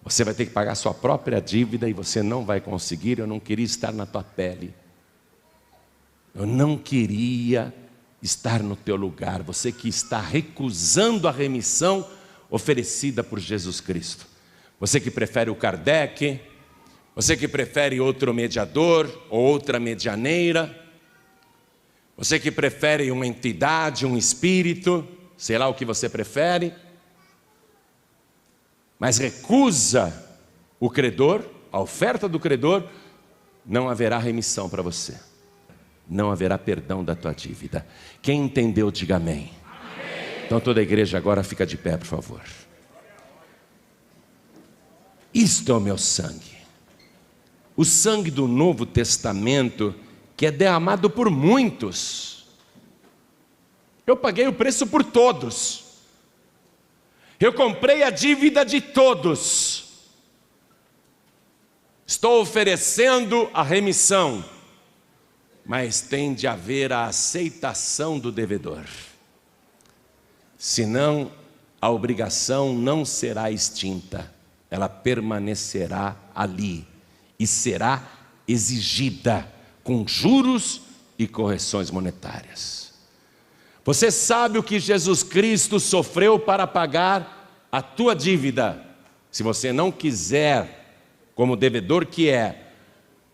Você vai ter que pagar sua própria dívida e você não vai conseguir. Eu não queria estar na tua pele, eu não queria estar no teu lugar. Você que está recusando a remissão oferecida por Jesus Cristo. Você que prefere o Kardec, você que prefere outro mediador ou outra medianeira, você que prefere uma entidade, um espírito, sei lá o que você prefere, mas recusa o credor, a oferta do credor, não haverá remissão para você, não haverá perdão da tua dívida. Quem entendeu, diga amém. Amém. Então toda a igreja agora fica de pé, por favor. Isto é o meu sangue, o sangue do Novo Testamento, que é derramado por muitos. Eu paguei o preço por todos, eu comprei a dívida de todos, estou oferecendo a remissão, mas tem de haver a aceitação do devedor, senão a obrigação não será extinta, ela permanecerá ali e será exigida com juros e correções monetárias. Você sabe o que Jesus Cristo sofreu para pagar a tua dívida. Se você não quiser, como devedor que é,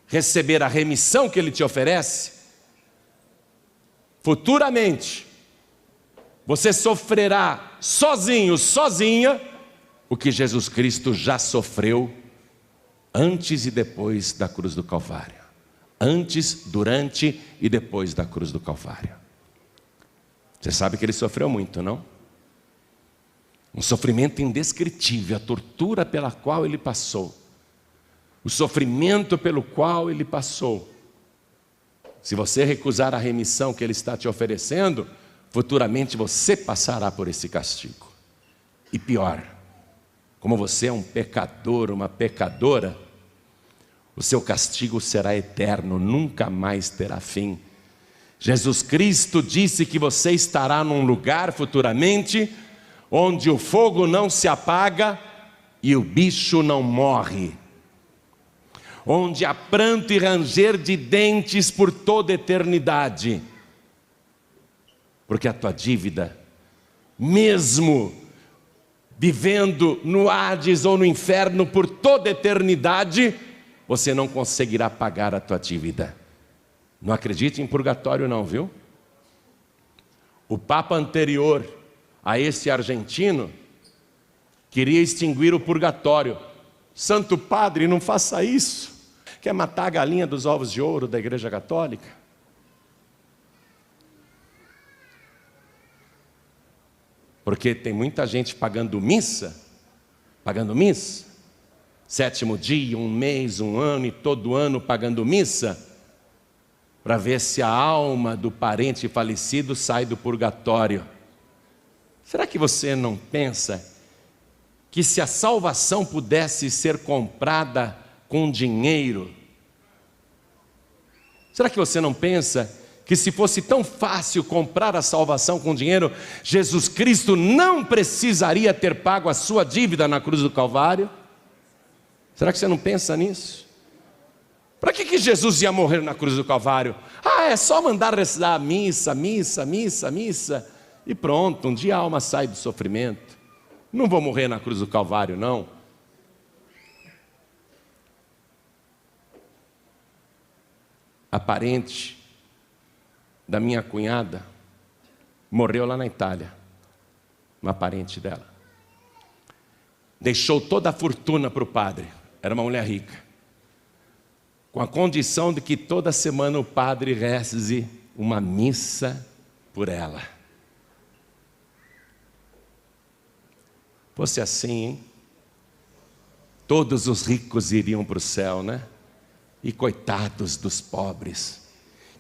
receber a remissão que Ele te oferece, futuramente, você sofrerá sozinho, sozinha, o que Jesus Cristo já sofreu antes e depois da cruz do Calvário. Antes, durante e depois da cruz do Calvário. Você sabe que Ele sofreu muito, não? Um sofrimento indescritível, a tortura pela qual Ele passou. O sofrimento pelo qual Ele passou. Se você recusar a remissão que Ele está te oferecendo, futuramente você passará por esse castigo. E pior, como você é um pecador, uma pecadora, o seu castigo será eterno, nunca mais terá fim. Jesus Cristo disse que você estará num lugar futuramente, onde o fogo não se apaga e o bicho não morre. Onde há pranto e ranger de dentes por toda a eternidade. Porque a tua dívida, mesmo vivendo no Hades ou no inferno por toda a eternidade, você não conseguirá pagar a tua dívida. Não acredite em purgatório não, viu? O Papa anterior a esse argentino queria extinguir o purgatório. Santo Padre, não faça isso. Quer matar a galinha dos ovos de ouro da Igreja Católica? Porque tem muita gente pagando missa, 7º dia, 1 mês, 1 ano e todo ano pagando missa, para ver se a alma do parente falecido sai do purgatório. Será que você não pensa que se a salvação pudesse ser comprada com dinheiro, será que você não pensa que se fosse tão fácil comprar a salvação com dinheiro, Jesus Cristo não precisaria ter pago a sua dívida na cruz do Calvário? Será que você não pensa nisso? Para que Jesus ia morrer na cruz do Calvário? É só mandar rezar missa, e pronto, um dia a alma sai do sofrimento. Não vou morrer na cruz do Calvário, não. A parente da minha cunhada morreu lá na Itália, uma parente dela. Deixou toda a fortuna para o padre, era uma mulher rica, com a condição de que toda semana o padre reze uma missa por ela. Fosse assim, hein? Todos os ricos iriam para o céu, né? E coitados dos pobres,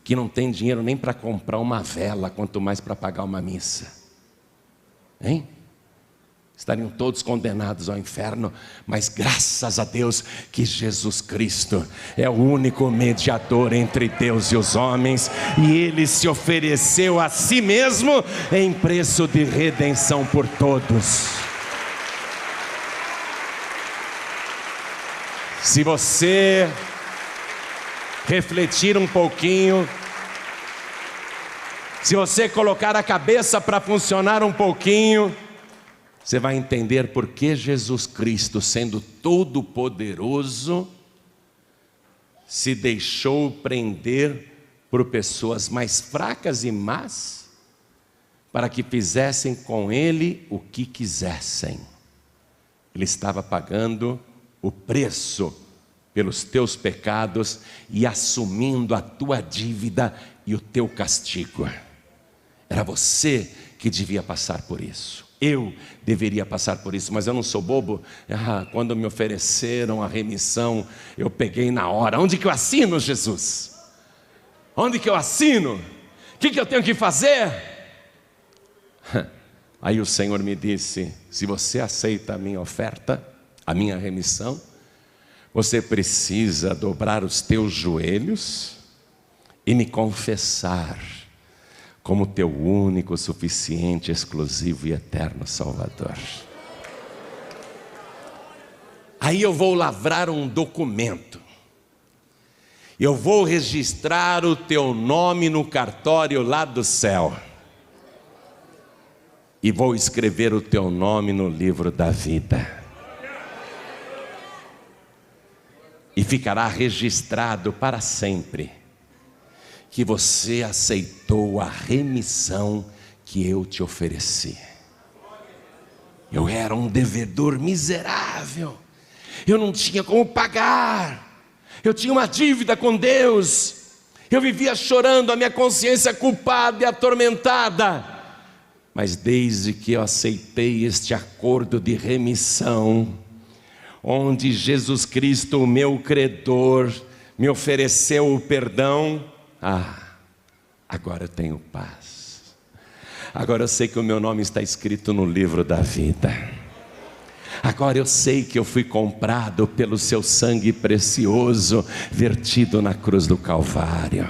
que não tem dinheiro nem para comprar uma vela, quanto mais para pagar uma missa. Hein? Estariam todos condenados ao inferno, mas graças a Deus que Jesus Cristo é o único mediador entre Deus e os homens, e Ele se ofereceu a si mesmo em preço de redenção por todos. Se você refletir um pouquinho, se você colocar a cabeça para funcionar um pouquinho, você vai entender por que Jesus Cristo, sendo todo-poderoso, se deixou prender por pessoas mais fracas e más, para que fizessem com Ele o que quisessem. Ele estava pagando o preço pelos teus pecados e assumindo a tua dívida e o teu castigo. Era você que devia passar por isso. Eu deveria passar por isso, mas eu não sou bobo. Quando me ofereceram a remissão, eu peguei na hora. Onde que eu assino, Jesus? Onde que eu assino? O que eu tenho que fazer? Aí o Senhor me disse: se você aceita a minha oferta, a minha remissão, você precisa dobrar os teus joelhos e me confessar como teu único, suficiente, exclusivo e eterno Salvador. Aí eu vou lavrar um documento, eu vou registrar o teu nome no cartório lá do céu. e vou escrever o teu nome no livro da vida. E ficará registrado para sempre que você aceitou a remissão que eu te ofereci. Eu era um devedor miserável, eu não tinha como pagar, eu tinha uma dívida com Deus, eu vivia chorando, a minha consciência culpada e atormentada. Mas desde que eu aceitei este acordo de remissão, onde Jesus Cristo, o meu credor, me ofereceu o perdão, agora eu tenho paz. Agora eu sei que o meu nome está escrito no livro da vida. Agora eu sei que eu fui comprado pelo seu sangue precioso, vertido na cruz do Calvário.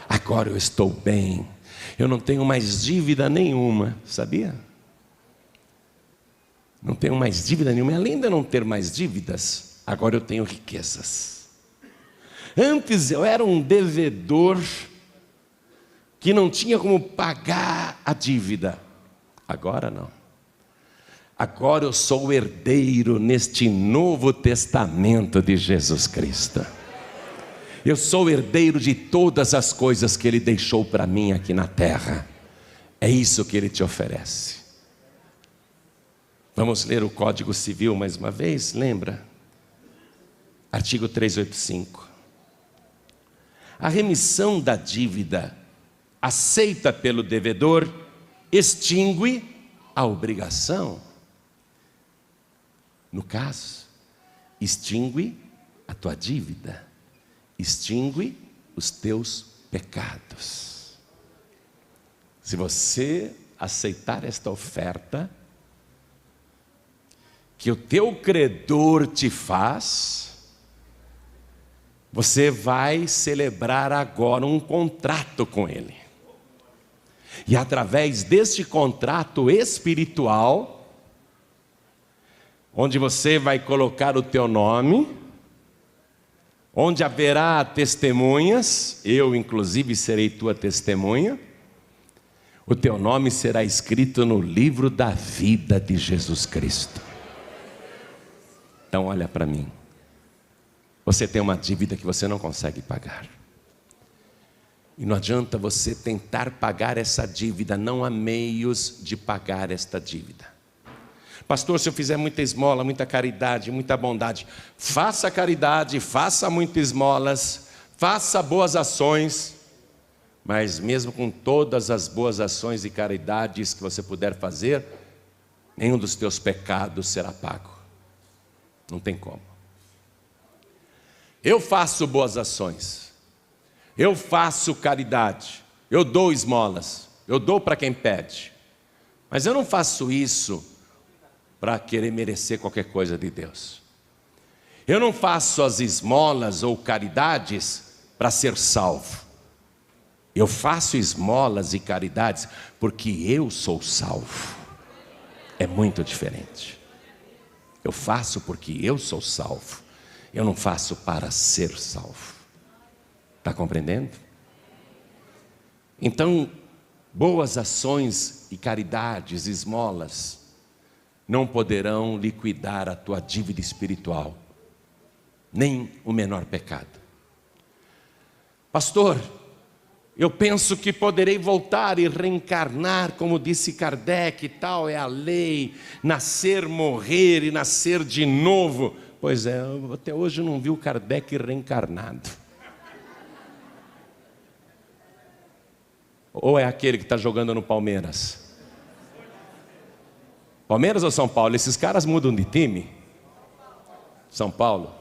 Agora eu estou bem. Eu não tenho mais dívida nenhuma, sabia? Não tenho mais dívida nenhuma. Além de eu não ter mais dívidas, agora eu tenho riquezas. Antes eu era um devedor que não tinha como pagar a dívida. Agora não. Agora eu sou o herdeiro neste novo testamento de Jesus Cristo. Eu sou o herdeiro de todas as coisas que Ele deixou para mim aqui na terra. É isso que Ele te oferece. Vamos ler o Código Civil mais uma vez, lembra? Artigo 385. A remissão da dívida aceita pelo devedor extingue a obrigação. No caso, extingue a tua dívida, extingue os teus pecados. Se você aceitar esta oferta que o teu credor te faz, você vai celebrar agora um contrato com ele. E através deste contrato espiritual, onde você vai colocar o teu nome, onde haverá testemunhas, eu inclusive serei tua testemunha, o teu nome será escrito no livro da vida de Jesus Cristo. Então olha para mim, você tem uma dívida que você não consegue pagar. E não adianta você tentar pagar essa dívida, não há meios de pagar esta dívida. Pastor, se eu fizer muita esmola, muita caridade, muita bondade, faça caridade, faça muitas esmolas, faça boas ações, mas mesmo com todas as boas ações e caridades que você puder fazer, nenhum dos teus pecados será pago. Não tem como. Eu faço boas ações, eu faço caridade, eu dou esmolas, eu dou para quem pede, mas eu não faço isso para querer merecer qualquer coisa de Deus. Eu não faço as esmolas ou caridades para ser salvo. Eu faço esmolas e caridades porque eu sou salvo. É muito diferente. Eu faço porque eu sou salvo. Eu não faço para ser salvo. Está compreendendo? Então, boas ações e caridades, esmolas, não poderão liquidar a tua dívida espiritual, nem o menor pecado. Pastor, eu penso que poderei voltar e reencarnar, como disse Kardec, tal é a lei, nascer, morrer e nascer de novo. Pois é, até hoje eu não vi o Kardec reencarnado. Ou é aquele que está jogando no Palmeiras? Palmeiras ou São Paulo? Esses caras mudam de time? São Paulo.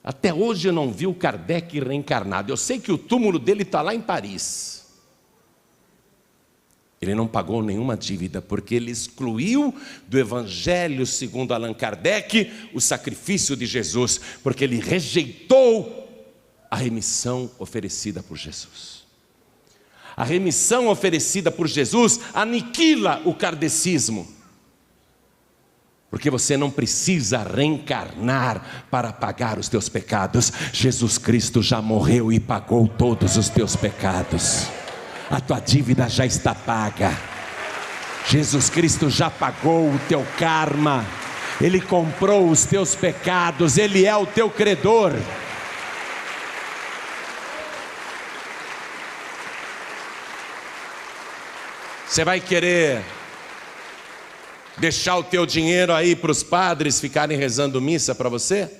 Até hoje eu não vi o Kardec reencarnado. Eu sei que o túmulo dele está lá em Paris. Ele não pagou nenhuma dívida, porque ele excluiu do Evangelho segundo Allan Kardec o sacrifício de Jesus, porque ele rejeitou a remissão oferecida por Jesus. A remissão oferecida por Jesus aniquila o kardecismo, porque você não precisa reencarnar para pagar os teus pecados. Jesus Cristo já morreu e pagou todos os teus pecados. A tua dívida já está paga. Jesus Cristo já pagou o teu karma, Ele comprou os teus pecados, Ele é o teu credor. Você vai querer deixar o teu dinheiro aí para os padres ficarem rezando missa para você?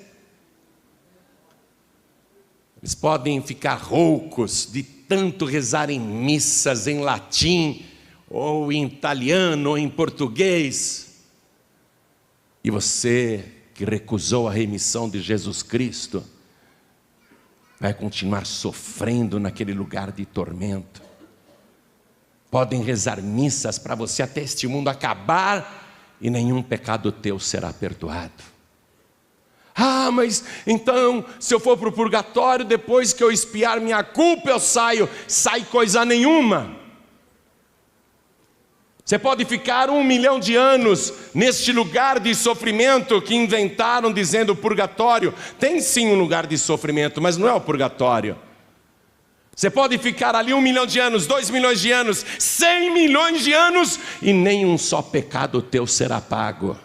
Eles podem ficar roucos de tanto rezarem missas em latim, ou em italiano, ou em português. E você que recusou a remissão de Jesus Cristo, vai continuar sofrendo naquele lugar de tormento. Podem rezar missas para você até este mundo acabar, e nenhum pecado teu será perdoado. Ah, mas então, se eu for para o purgatório, depois que eu expiar minha culpa, eu saio. Sai coisa nenhuma. Você pode ficar 1 milhão de anos neste lugar de sofrimento que inventaram dizendo purgatório. Tem sim um lugar de sofrimento, mas não é o purgatório. Você pode ficar ali 1 milhão de anos, 2 milhões de anos, 100 milhões de anos, e nem um só pecado teu será pago.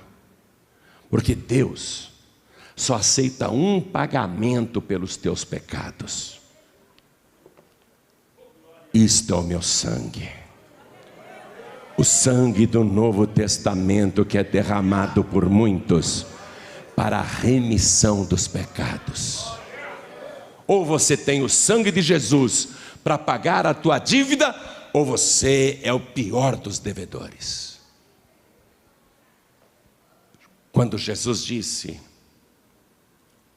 Porque Deus só aceita um pagamento pelos teus pecados. Isto é o meu sangue. O sangue do Novo Testamento que é derramado por muitos para a remissão dos pecados. Ou você tem o sangue de Jesus para pagar a tua dívida, ou você é o pior dos devedores. Quando Jesus disse: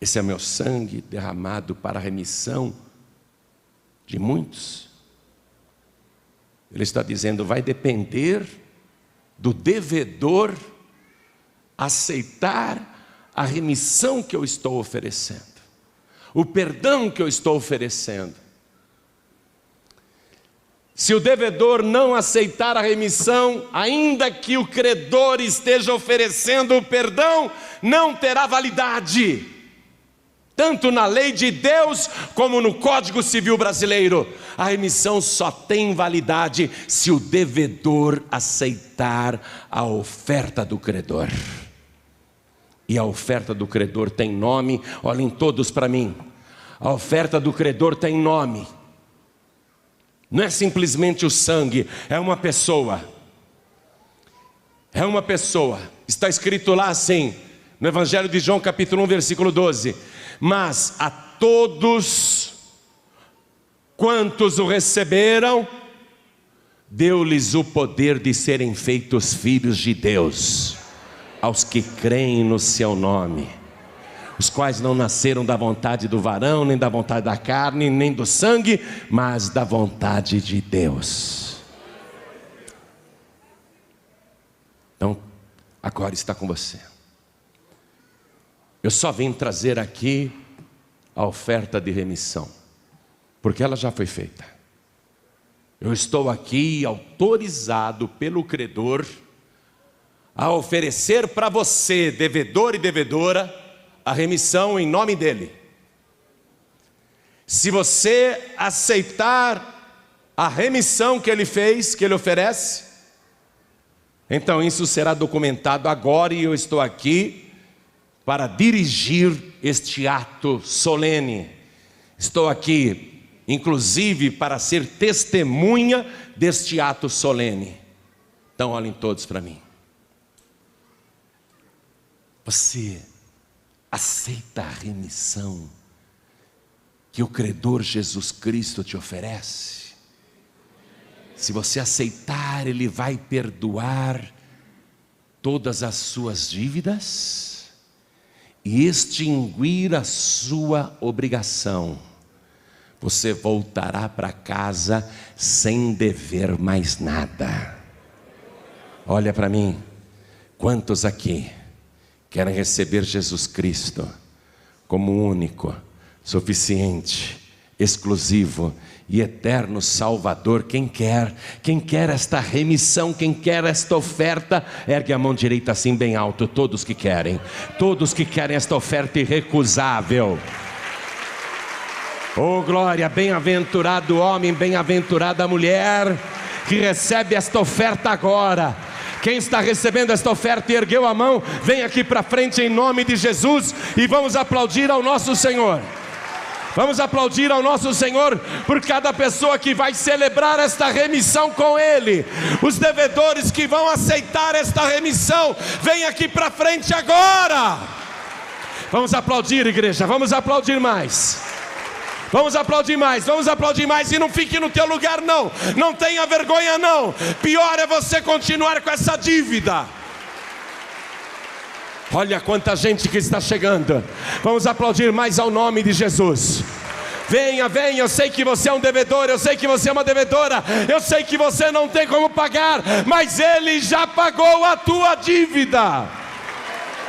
esse é meu sangue derramado para a remissão de muitos, Ele está dizendo, vai depender do devedor aceitar a remissão que eu estou oferecendo, o perdão que eu estou oferecendo. Se o devedor não aceitar a remissão, ainda que o credor esteja oferecendo o perdão, não terá validade. Tanto na lei de Deus, como no Código Civil brasileiro, a remissão só tem validade se o devedor aceitar a oferta do credor. E a oferta do credor tem nome, olhem todos para mim. A oferta do credor tem nome. Não é simplesmente o sangue, é uma pessoa. É uma pessoa. Está escrito lá assim, no Evangelho de João capítulo 1, versículo 12. Mas a todos quantos o receberam, deu-lhes o poder de serem feitos filhos de Deus, aos que creem no seu nome, os quais não nasceram da vontade do varão, nem da vontade da carne, nem do sangue, mas da vontade de Deus. Então, agora está com você. Eu só vim trazer aqui a oferta de remissão, porque ela já foi feita. Eu estou aqui autorizado pelo credor a oferecer para você, devedor e devedora, a remissão em nome dele. Se você aceitar a remissão que ele fez, que ele oferece, então isso será documentado agora, e eu estou aqui para dirigir este ato solene. Estou aqui, inclusive, para ser testemunha deste ato solene. Então olhem todos para mim. Você aceita a remissão que o credor Jesus Cristo te oferece? Se você aceitar, Ele vai perdoar todas as suas dívidas e extinguir a sua obrigação. Você voltará para casa sem dever mais nada. Olha para mim, quantos aqui querem receber Jesus Cristo como único, suficiente, exclusivo e eterno Salvador? Quem quer esta remissão, quem quer esta oferta, ergue a mão direita assim bem alto. Todos que querem esta oferta irrecusável. Oh glória, bem-aventurado o homem, bem-aventurada a mulher que recebe esta oferta agora. Quem está recebendo esta oferta e ergueu a mão, vem aqui para frente em nome de Jesus e vamos aplaudir ao nosso Senhor. Vamos aplaudir ao nosso Senhor por cada pessoa que vai celebrar esta remissão com Ele. Os devedores que vão aceitar esta remissão, vem aqui para frente agora. Vamos aplaudir, igreja, vamos aplaudir mais. Vamos aplaudir mais, vamos aplaudir mais. E não fique no teu lugar não, não tenha vergonha não. Pior é você continuar com essa dívida. Olha quanta gente que está chegando. Vamos aplaudir mais ao nome de Jesus. Venha, venha, eu sei que você é um devedor, eu sei que você é uma devedora, eu sei que você não tem como pagar, mas Ele já pagou a tua dívida.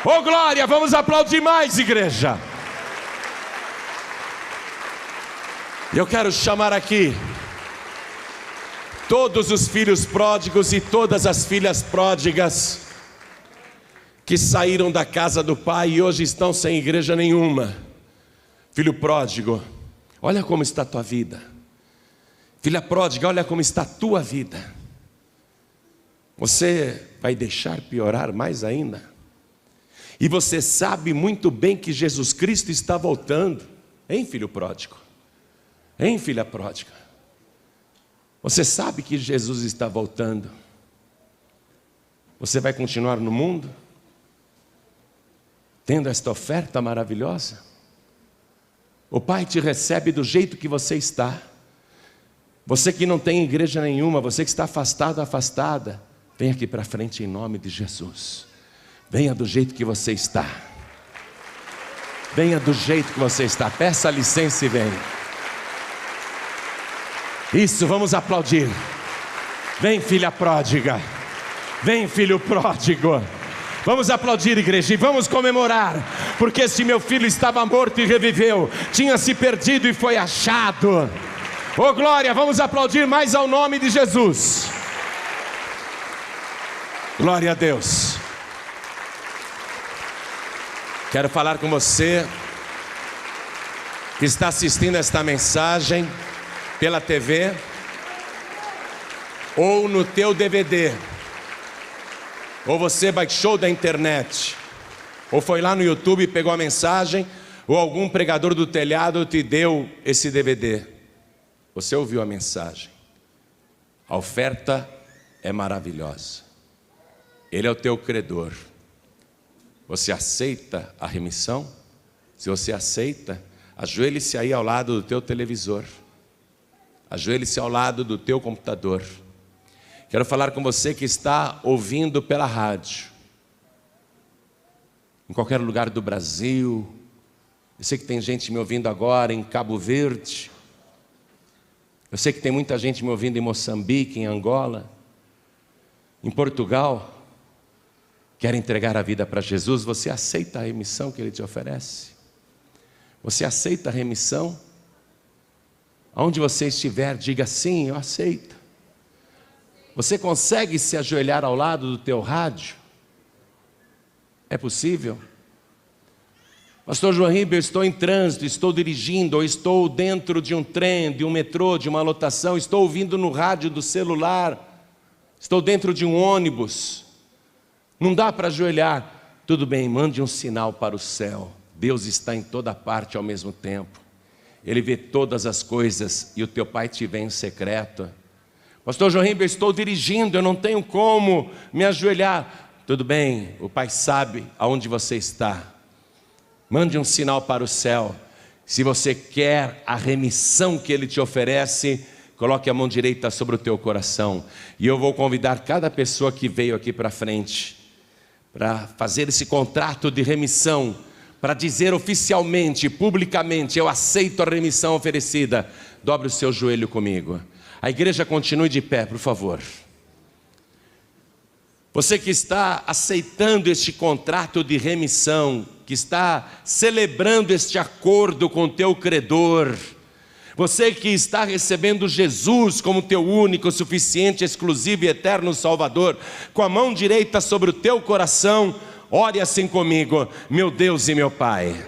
Oh glória, vamos aplaudir mais, igreja. Eu quero chamar aqui todos os filhos pródigos e todas as filhas pródigas que saíram da casa do pai e hoje estão sem igreja nenhuma. Filho pródigo, olha como está a tua vida. Filha pródiga, olha como está a tua vida. Você vai deixar piorar mais ainda? E você sabe muito bem que Jesus Cristo está voltando. Hein, filho pródigo? Hein, filha pródiga? Você sabe que Jesus está voltando. Você vai continuar no mundo tendo esta oferta maravilhosa? O Pai te recebe do jeito que você está. Você que não tem igreja nenhuma, você que está afastado, afastada, vem aqui para frente em nome de Jesus. Venha do jeito que você está. Venha do jeito que você está. Peça licença e venha. Isso, vamos aplaudir. Vem, filha pródiga. Vem, filho pródigo. Vamos aplaudir, igreja, e vamos comemorar, porque esse meu filho estava morto e reviveu, tinha se perdido e foi achado. Oh glória, vamos aplaudir mais ao nome de Jesus. Glória a Deus. Quero falar com você que está assistindo esta mensagem pela TV ou no teu DVD. Ou você baixou da internet, ou foi lá no YouTube e pegou a mensagem, ou algum pregador do telhado te deu esse DVD. Você ouviu a mensagem. A oferta é maravilhosa. Ele é o teu credor. Você aceita a remissão? Se você aceita, ajoelhe-se aí ao lado do teu televisor. Ajoelhe-se ao lado do teu computador. Quero falar com você que está ouvindo pela rádio, em qualquer lugar do Brasil. Eu sei que tem gente me ouvindo agora em Cabo Verde. Eu sei que tem muita gente me ouvindo em Moçambique, em Angola, em Portugal. Quer entregar a vida para Jesus? Você aceita a remissão que Ele te oferece? Você aceita a remissão? Aonde você estiver, diga sim, eu aceito. Você consegue se ajoelhar ao lado do teu rádio? É possível? Pastor João Ribeiro, eu estou em trânsito, estou dirigindo, ou estou dentro de um trem, de um metrô, de uma lotação, estou ouvindo no rádio do celular, estou dentro de um ônibus. Não dá para ajoelhar. Tudo bem, mande um sinal para o céu. Deus está em toda parte ao mesmo tempo. Ele vê todas as coisas e o teu Pai te vê em secreto. Pastor João Ribeiro, eu estou dirigindo, eu não tenho como me ajoelhar. Tudo bem, o Pai sabe aonde você está. Mande um sinal para o céu. Se você quer a remissão que Ele te oferece, coloque a mão direita sobre o teu coração. E eu vou convidar cada pessoa que veio aqui para frente, para fazer esse contrato de remissão, para dizer oficialmente, publicamente, eu aceito a remissão oferecida. Dobre o seu joelho comigo. A igreja continue de pé, por favor. Você que está aceitando este contrato de remissão, que está celebrando este acordo com o teu credor, você que está recebendo Jesus como teu único, suficiente, exclusivo e eterno Salvador, com a mão direita sobre o teu coração, ore assim comigo: meu Deus e meu Pai,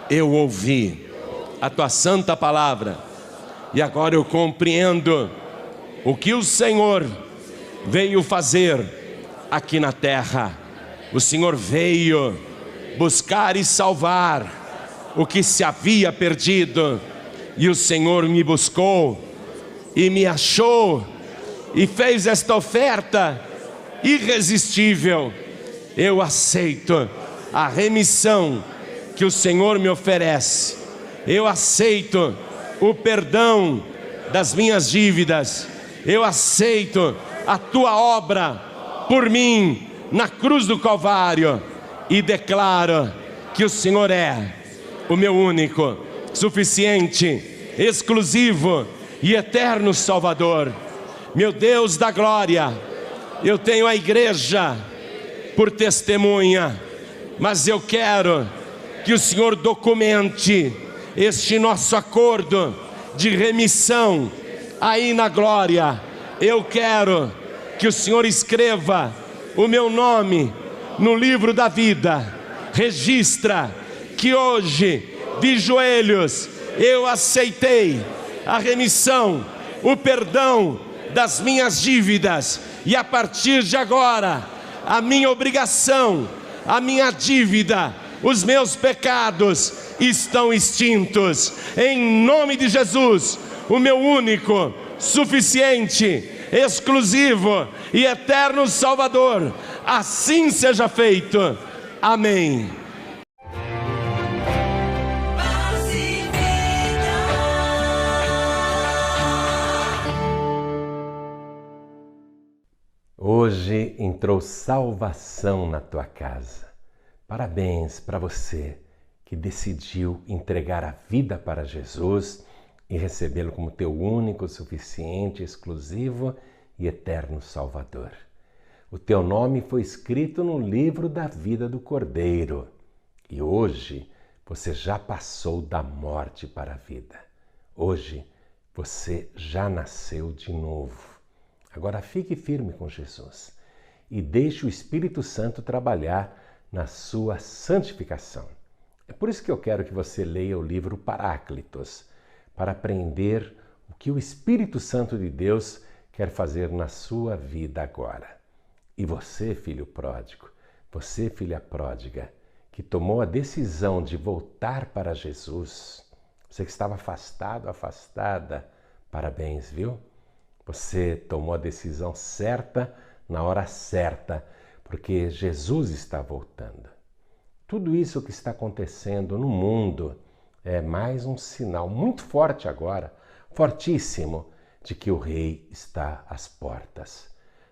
eu ouvi a tua santa palavra, e agora eu compreendo o que o Senhor veio fazer aqui na terra. O Senhor veio buscar e salvar o que se havia perdido, e o Senhor me buscou e me achou e fez esta oferta irresistível. Eu aceito a remissão que o Senhor me oferece. Eu aceito o perdão das minhas dívidas. Eu aceito a tua obra por mim na cruz do Calvário e declaro que o Senhor é o meu único, suficiente, exclusivo e eterno Salvador. Meu Deus da glória, eu tenho a igreja por testemunha, mas eu quero que o Senhor documente este nosso acordo de remissão aí na glória. Eu quero que o Senhor escreva o meu nome no livro da vida. Registra que hoje, de joelhos, eu aceitei a remissão, o perdão das minhas dívidas, e a partir de agora, a minha obrigação, a minha dívida, os meus pecados estão extintos. Em nome de Jesus, o meu único, suficiente, exclusivo e eterno Salvador, assim seja feito. Amém. Hoje entrou salvação na tua casa. Parabéns para você que decidiu entregar a vida para Jesus e recebê-lo como teu único, suficiente, exclusivo e eterno Salvador. O teu nome foi escrito no livro da vida do Cordeiro e hoje você já passou da morte para a vida. Hoje você já nasceu de novo. Agora fique firme com Jesus e deixe o Espírito Santo trabalhar na sua santificação. É por isso que eu quero que você leia o livro Paráclitos, para aprender o que o Espírito Santo de Deus quer fazer na sua vida agora. E você, filho pródigo, você, filha pródiga, que tomou a decisão de voltar para Jesus, você que estava afastado, afastada, parabéns, viu? Você tomou a decisão certa na hora certa, porque Jesus está voltando. Tudo isso que está acontecendo no mundo é mais um sinal muito forte agora, fortíssimo, de que o Rei está às portas.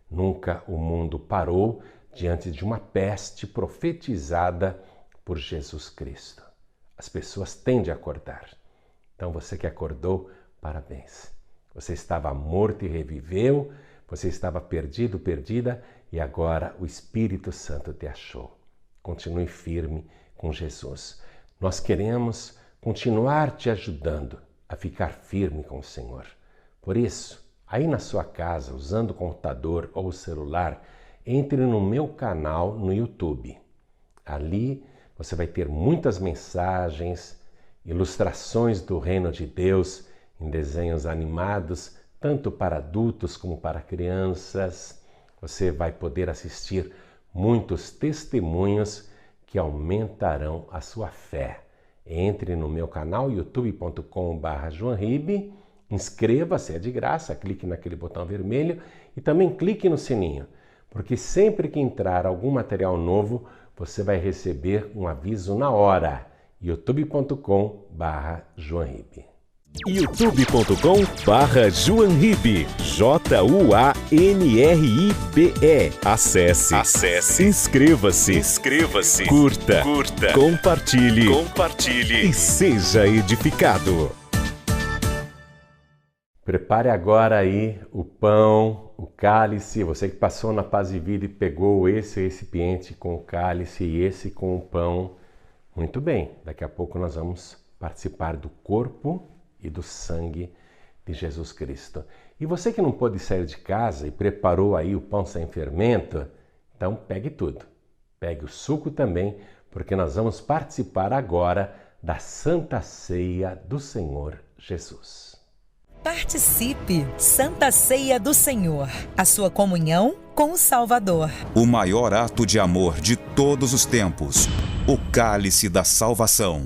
Nunca o mundo parou diante de uma peste profetizada por Jesus Cristo. As pessoas têm de acordar. Então você que acordou, parabéns. Você estava morto e reviveu, você estava perdido, perdida, e agora o Espírito Santo te achou. Continue firme com Jesus. Nós queremos continuar te ajudando a ficar firme com o Senhor. Por isso, aí na sua casa, usando o computador ou o celular, entre no meu canal no YouTube. Ali você vai ter muitas mensagens, ilustrações do Reino de Deus, em desenhos animados, tanto para adultos como para crianças. Você vai poder assistir muitos testemunhos que aumentarão a sua fé. Entre no meu canal youtube.com/joanribe, inscreva-se, é de graça, clique naquele botão vermelho e também clique no sininho, porque sempre que entrar algum material novo, você vai receber um aviso na hora. youtube.com/joanribe. youtube.com/joanribe, JUANRIBE. Acesse, inscreva-se, curta, compartilhe e seja edificado. Prepare agora aí o pão, o cálice. Você que passou na Paz e Vida e pegou esse recipiente com o cálice e esse com o pão. Muito bem, daqui a pouco nós vamos participar do corpo e do sangue de Jesus Cristo. E você que não pôde sair de casa e preparou aí o pão sem fermento, então pegue tudo. Pegue o suco também, porque nós vamos participar agora da Santa Ceia do Senhor Jesus. Participe! Santa Ceia do Senhor, a sua comunhão com o Salvador. O maior ato de amor de todos os tempos, o cálice da salvação.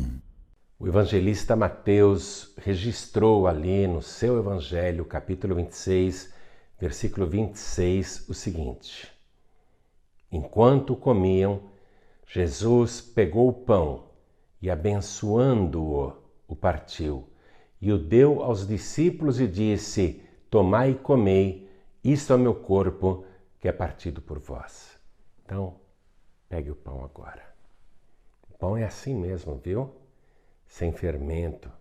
O evangelista Mateus registrou ali no seu evangelho, capítulo 26, versículo 26, o seguinte: Enquanto comiam, Jesus pegou o pão e, abençoando-o, o partiu e o deu aos discípulos e disse: Tomai e comei, isto é o meu corpo, que é partido por vós. Então, pegue o pão agora. O pão é assim mesmo, viu? Sem fermento,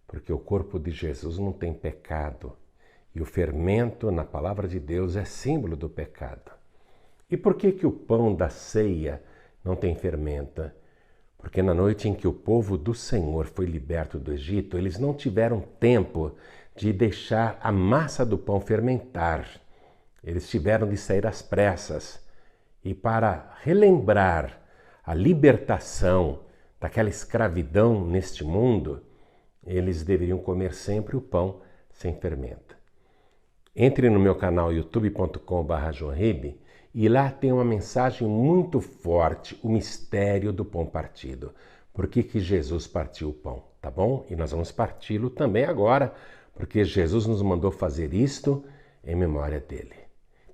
porque o corpo de Jesus não tem pecado. E o fermento, na palavra de Deus, é símbolo do pecado. E por que o pão da ceia não tem fermento? Porque na noite em que o povo do Senhor foi liberto do Egito, eles não tiveram tempo de deixar a massa do pão fermentar. Eles tiveram de sair às pressas. E para relembrar a libertação daquela escravidão neste mundo, eles deveriam comer sempre o pão sem fermento. Entre no meu canal youtube.com/joanribe e lá tem uma mensagem muito forte, o mistério do pão partido. Por que Jesus partiu o pão, tá bom? E nós vamos parti-lo também agora, porque Jesus nos mandou fazer isto em memória dele.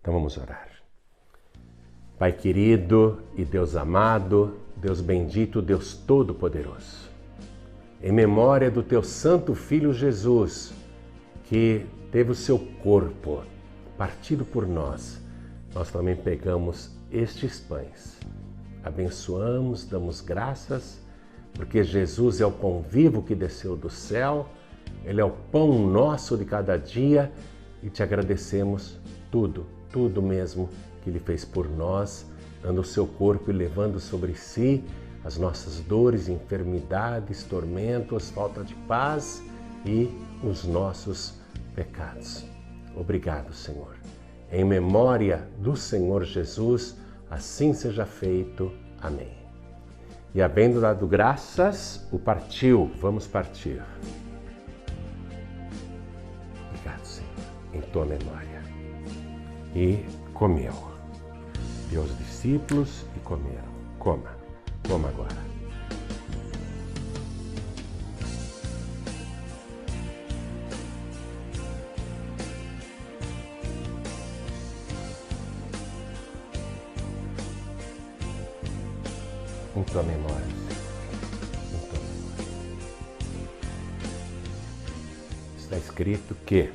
Então vamos orar. Pai querido e Deus amado, Deus bendito, Deus todo-poderoso, em memória do teu santo Filho Jesus, que teve o seu corpo partido por nós, nós também pegamos estes pães, abençoamos, damos graças, porque Jesus é o pão vivo que desceu do céu, Ele é o pão nosso de cada dia e te agradecemos tudo mesmo que Ele fez por nós, dando o seu corpo e levando sobre si as nossas dores, enfermidades, tormentos, falta de paz e os nossos pecados. Obrigado, Senhor. Em memória do Senhor Jesus, assim seja feito. Amém. E havendo dado graças, o partiu. Vamos partir. Obrigado, Senhor, em tua memória. E comeu. Deu aos discípulos e comeram. Coma agora. Em tua memória, em tua memória. Está escrito que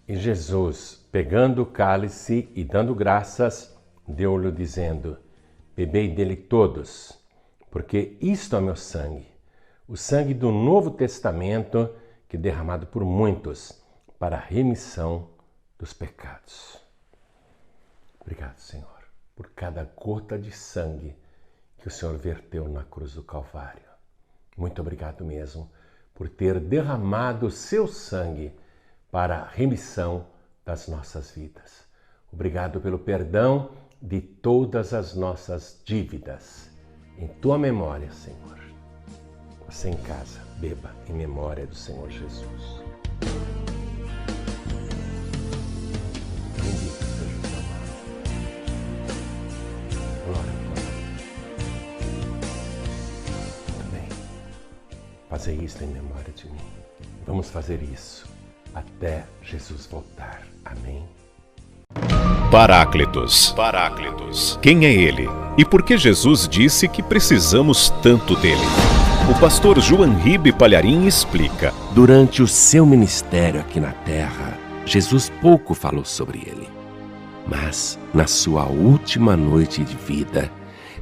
Jesus, pegando o cálice e dando graças, deu-lhe dizendo: Bebei dele todos, porque isto é meu sangue, o sangue do Novo Testamento, que é derramado por muitos para a remissão dos pecados. Obrigado, Senhor, por cada gota de sangue que o Senhor verteu na cruz do Calvário. Muito obrigado mesmo por ter derramado o seu sangue para a remissão das nossas vidas. Obrigado pelo perdão de todas as nossas dívidas. Em tua memória, Senhor. Você em casa, beba em memória do Senhor Jesus. Bendito seja o teu nome. Glória a Deus. Muito bem. Fazer isso em memória de mim. Vamos fazer isso até Jesus voltar. Amém. Paráclitos. Quem é ele? E por que Jesus disse que precisamos tanto dele? O pastor Joanribe Palharim explica. Durante o seu ministério aqui na terra, Jesus pouco falou sobre ele. Mas, na sua última noite de vida,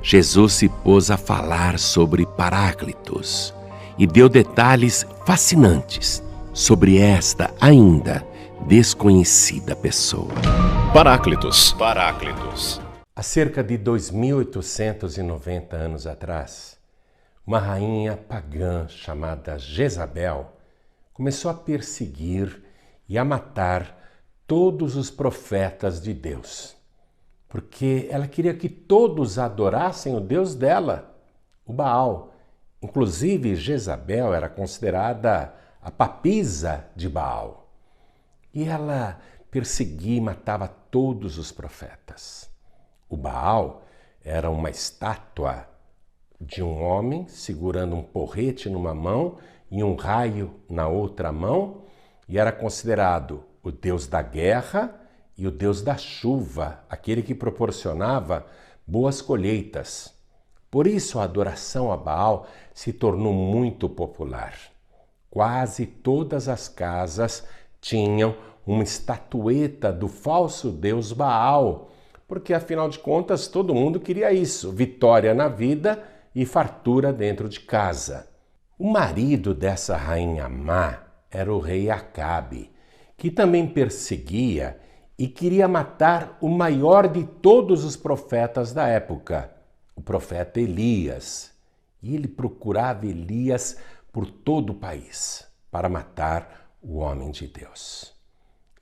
Jesus se pôs a falar sobre Paráclitos e deu detalhes fascinantes sobre esta ainda desconhecida pessoa. Paráclitos. Há cerca de 2.890 anos atrás, uma rainha pagã chamada Jezabel começou a perseguir e a matar todos os profetas de Deus, porque ela queria que todos adorassem o Deus dela, o Baal. Inclusive, Jezabel era considerada a papisa de Baal. E ela perseguia e matava todos os profetas. O Baal era uma estátua de um homem segurando um porrete numa mão e um raio na outra mão, e era considerado o deus da guerra e o deus da chuva, aquele que proporcionava boas colheitas. Por isso a adoração a Baal se tornou muito popular. Quase todas as casas tinham uma estatueta do falso deus Baal, porque afinal de contas todo mundo queria isso, vitória na vida e fartura dentro de casa. O marido dessa rainha má era o rei Acabe, que também perseguia e queria matar o maior de todos os profetas da época, o profeta Elias. E ele procurava Elias por todo o país para matar o homem de Deus.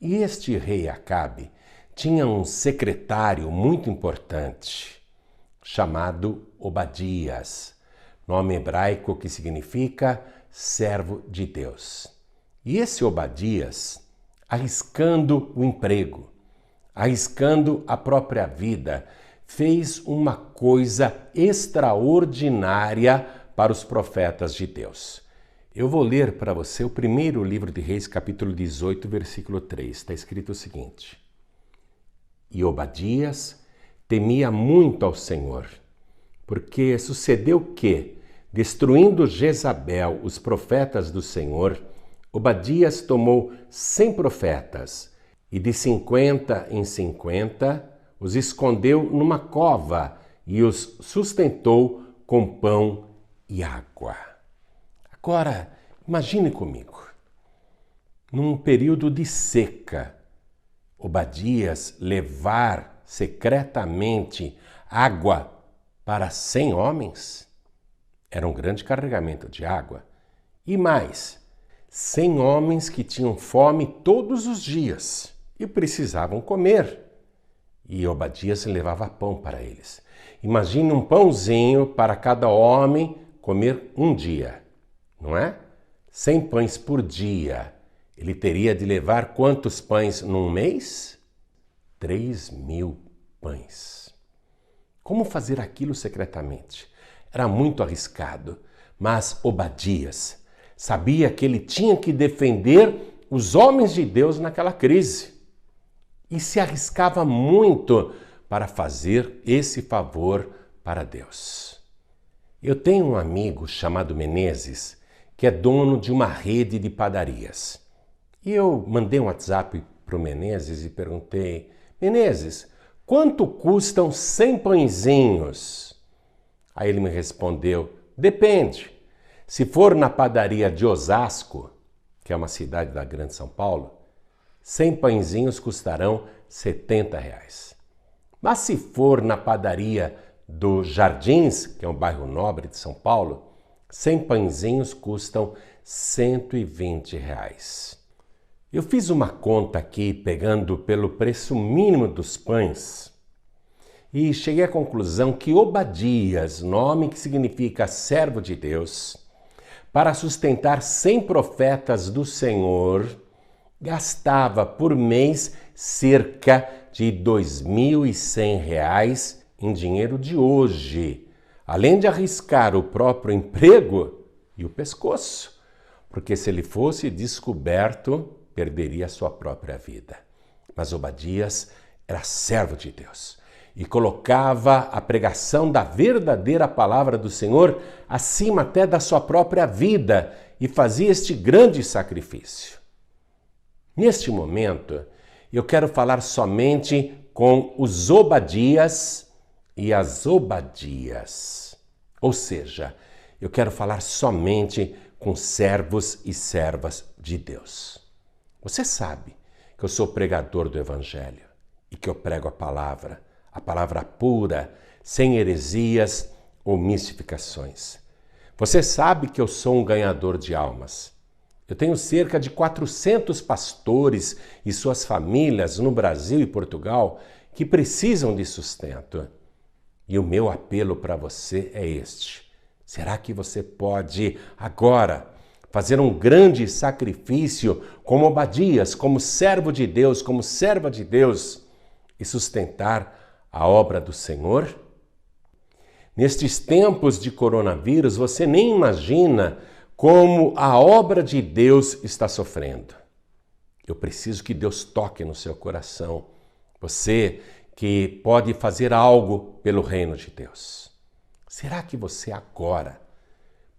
E este rei Acabe tinha um secretário muito importante, chamado Obadias, nome hebraico que significa servo de Deus. E esse Obadias, arriscando o emprego, arriscando a própria vida, fez uma coisa extraordinária para os profetas de Deus. Eu vou ler para você o primeiro livro de Reis, capítulo 18, versículo 3. Está escrito o seguinte: E Obadias temia muito ao Senhor, porque sucedeu que, destruindo Jezabel os profetas do Senhor, Obadias tomou 100 profetas e de 50 em 50 os escondeu numa cova e os sustentou com pão e água. Agora, imagine comigo, num período de seca, Obadias levar secretamente água para 100 homens? Era um grande carregamento de água. E mais, 100 homens que tinham fome todos os dias e precisavam comer. E Obadias levava pão para eles. Imagine um pãozinho para cada homem comer um dia, não é? 100 pães por dia. Ele teria de levar quantos pães num mês? 3.000 pães. Como fazer aquilo secretamente? Era muito arriscado, mas Obadias sabia que ele tinha que defender os homens de Deus naquela crise. E se arriscava muito para fazer esse favor para Deus. Eu tenho um amigo chamado Menezes, que é dono de uma rede de padarias. E eu mandei um WhatsApp para o Menezes e perguntei: Menezes, quanto custam 100 pãezinhos? Aí ele me respondeu: depende. Se for na padaria de Osasco, que é uma cidade da Grande São Paulo, 100 pãezinhos custarão R$70. Mas se for na padaria do Jardins, que é um bairro nobre de São Paulo, 100 pãezinhos custam R$120. Eu fiz uma conta aqui pegando pelo preço mínimo dos pães e cheguei à conclusão que Obadias, nome que significa servo de Deus, para sustentar 100 profetas do Senhor, gastava por mês cerca de R$2.100 em dinheiro de hoje, além de arriscar o próprio emprego e o pescoço, porque se ele fosse descoberto, perderia a sua própria vida. Mas Obadias era servo de Deus e colocava a pregação da verdadeira palavra do Senhor acima até da sua própria vida e fazia este grande sacrifício. Neste momento, eu quero falar somente com os Obadias e as Obadias. Ou seja, eu quero falar somente com servos e servas de Deus. Você sabe que eu sou pregador do Evangelho e que eu prego a palavra pura, sem heresias ou mistificações. Você sabe que eu sou um ganhador de almas. Eu tenho cerca de 400 pastores e suas famílias no Brasil e Portugal que precisam de sustento. E o meu apelo para você é este: será que você pode agora fazer um grande sacrifício como Obadias, como servo de Deus, como serva de Deus e sustentar a obra do Senhor? Nestes tempos de coronavírus, você nem imagina como a obra de Deus está sofrendo. Eu preciso que Deus toque no seu coração. Você que pode fazer algo pelo reino de Deus. Será que você agora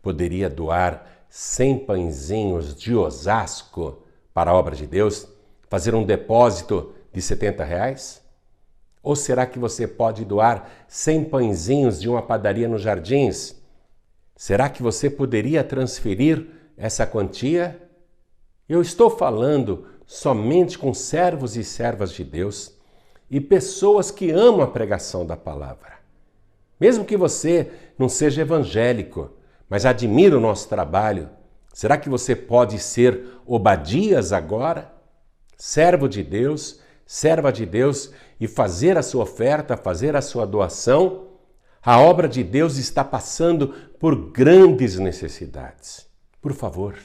poderia doar 100 pãezinhos de Osasco para a obra de Deus? Fazer um depósito de R$70? Ou será que você pode doar 100 pãezinhos de uma padaria nos Jardins? Será que você poderia transferir essa quantia? Eu estou falando somente com servos e servas de Deus e pessoas que amam a pregação da palavra. Mesmo que você não seja evangélico, mas admira o nosso trabalho, será que você pode ser Obadias agora? Servo de Deus, serva de Deus e fazer a sua oferta, fazer a sua doação? A obra de Deus está passando por grandes necessidades. Por favor,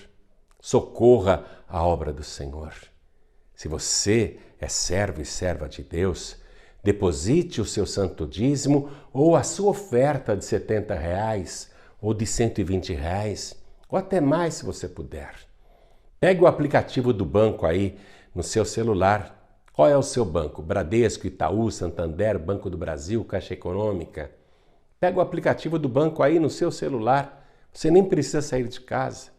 socorra a obra do Senhor. Se você é servo e serva de Deus, deposite o seu santo dízimo ou a sua oferta de R$70 ou de R$120, ou até mais se você puder. Pegue o aplicativo do banco aí no seu celular. Qual é o seu banco? Bradesco, Itaú, Santander, Banco do Brasil, Caixa Econômica. Pega o aplicativo do banco aí no seu celular. Você nem precisa sair de casa.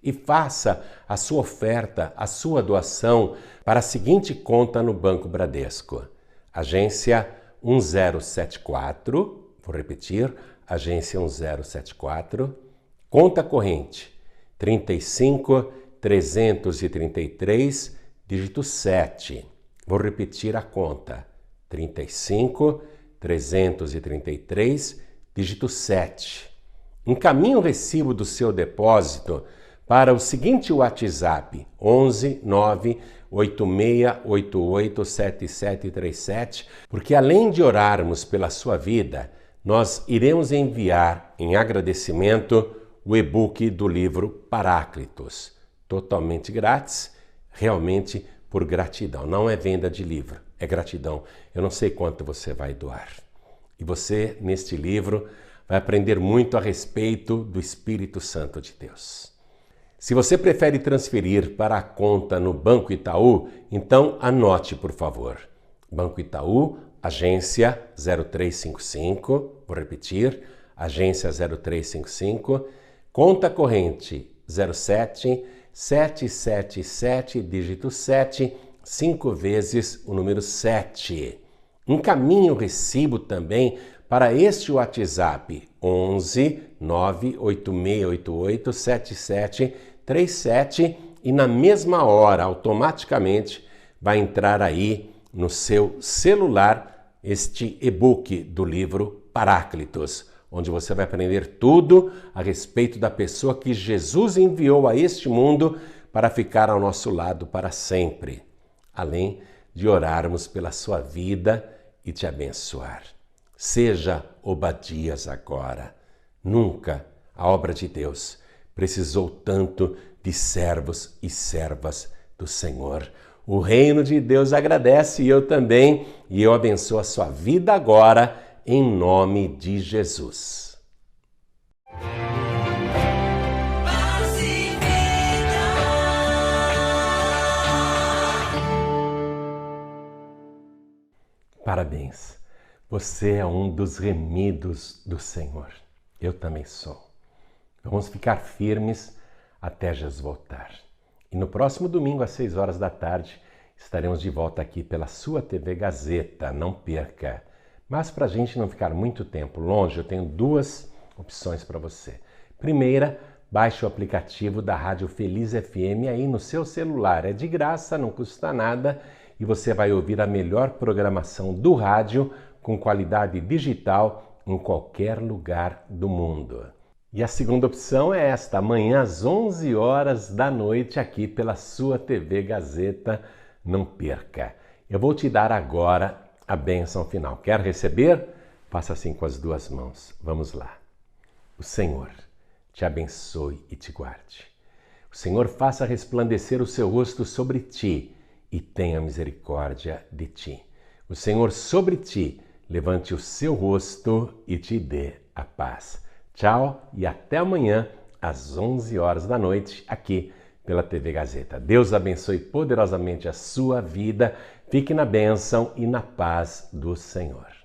E faça a sua oferta, a sua doação para a seguinte conta no Banco Bradesco. Agência 1074, vou repetir, agência 1074, conta corrente 35.333, dígito 7. Vou repetir a conta, 35.333, dígito 7. Encaminhe o recibo do seu depósito para o seguinte WhatsApp, 11 986887737, porque além de orarmos pela sua vida, nós iremos enviar em agradecimento o e-book do livro Paráclitos, totalmente grátis, realmente por gratidão. Não é venda de livro, é gratidão. Eu não sei quanto você vai doar. E você, neste livro, vai aprender muito a respeito do Espírito Santo de Deus. Se você prefere transferir para a conta no Banco Itaú, então anote, por favor. Banco Itaú, agência 0355, vou repetir, agência 0355, conta corrente 07777, dígito 7, 5 vezes o número 7. Encaminhe o recibo também para este WhatsApp, 11 986887737, e na mesma hora, automaticamente, vai entrar aí no seu celular este e-book do livro Paráclitos, onde você vai aprender tudo a respeito da pessoa que Jesus enviou a este mundo para ficar ao nosso lado para sempre, além de orarmos pela sua vida e te abençoar. Seja Obadias agora. Nunca a obra de Deus precisou tanto de servos e servas do Senhor. O reino de Deus agradece e eu também, e eu abençoo a sua vida agora, em nome de Jesus. Parabéns, você é um dos remidos do Senhor. Eu também sou. Vamos ficar firmes até Jesus voltar. E no próximo domingo, às 6 horas da tarde, estaremos de volta aqui pela sua TV Gazeta. Não perca! Mas para a gente não ficar muito tempo longe, eu tenho 2 opções para você. Primeira, baixe o aplicativo da Rádio Feliz FM aí no seu celular. É de graça, não custa nada e você vai ouvir a melhor programação do rádio com qualidade digital em qualquer lugar do mundo. E a segunda opção é esta, amanhã às 11 horas da noite aqui pela sua TV Gazeta. Não perca! Eu vou te dar agora a bênção final. Quer receber? Faça assim com as 2 mãos. Vamos lá. O Senhor te abençoe e te guarde. Senhor faça resplandecer o seu rosto sobre ti e tenha misericórdia de ti. O Senhor sobre ti levante o seu rosto e te dê a paz. Tchau e até amanhã às 11 horas da noite aqui pela TV Gazeta. Deus abençoe poderosamente a sua vida. Fique na bênção e na paz do Senhor.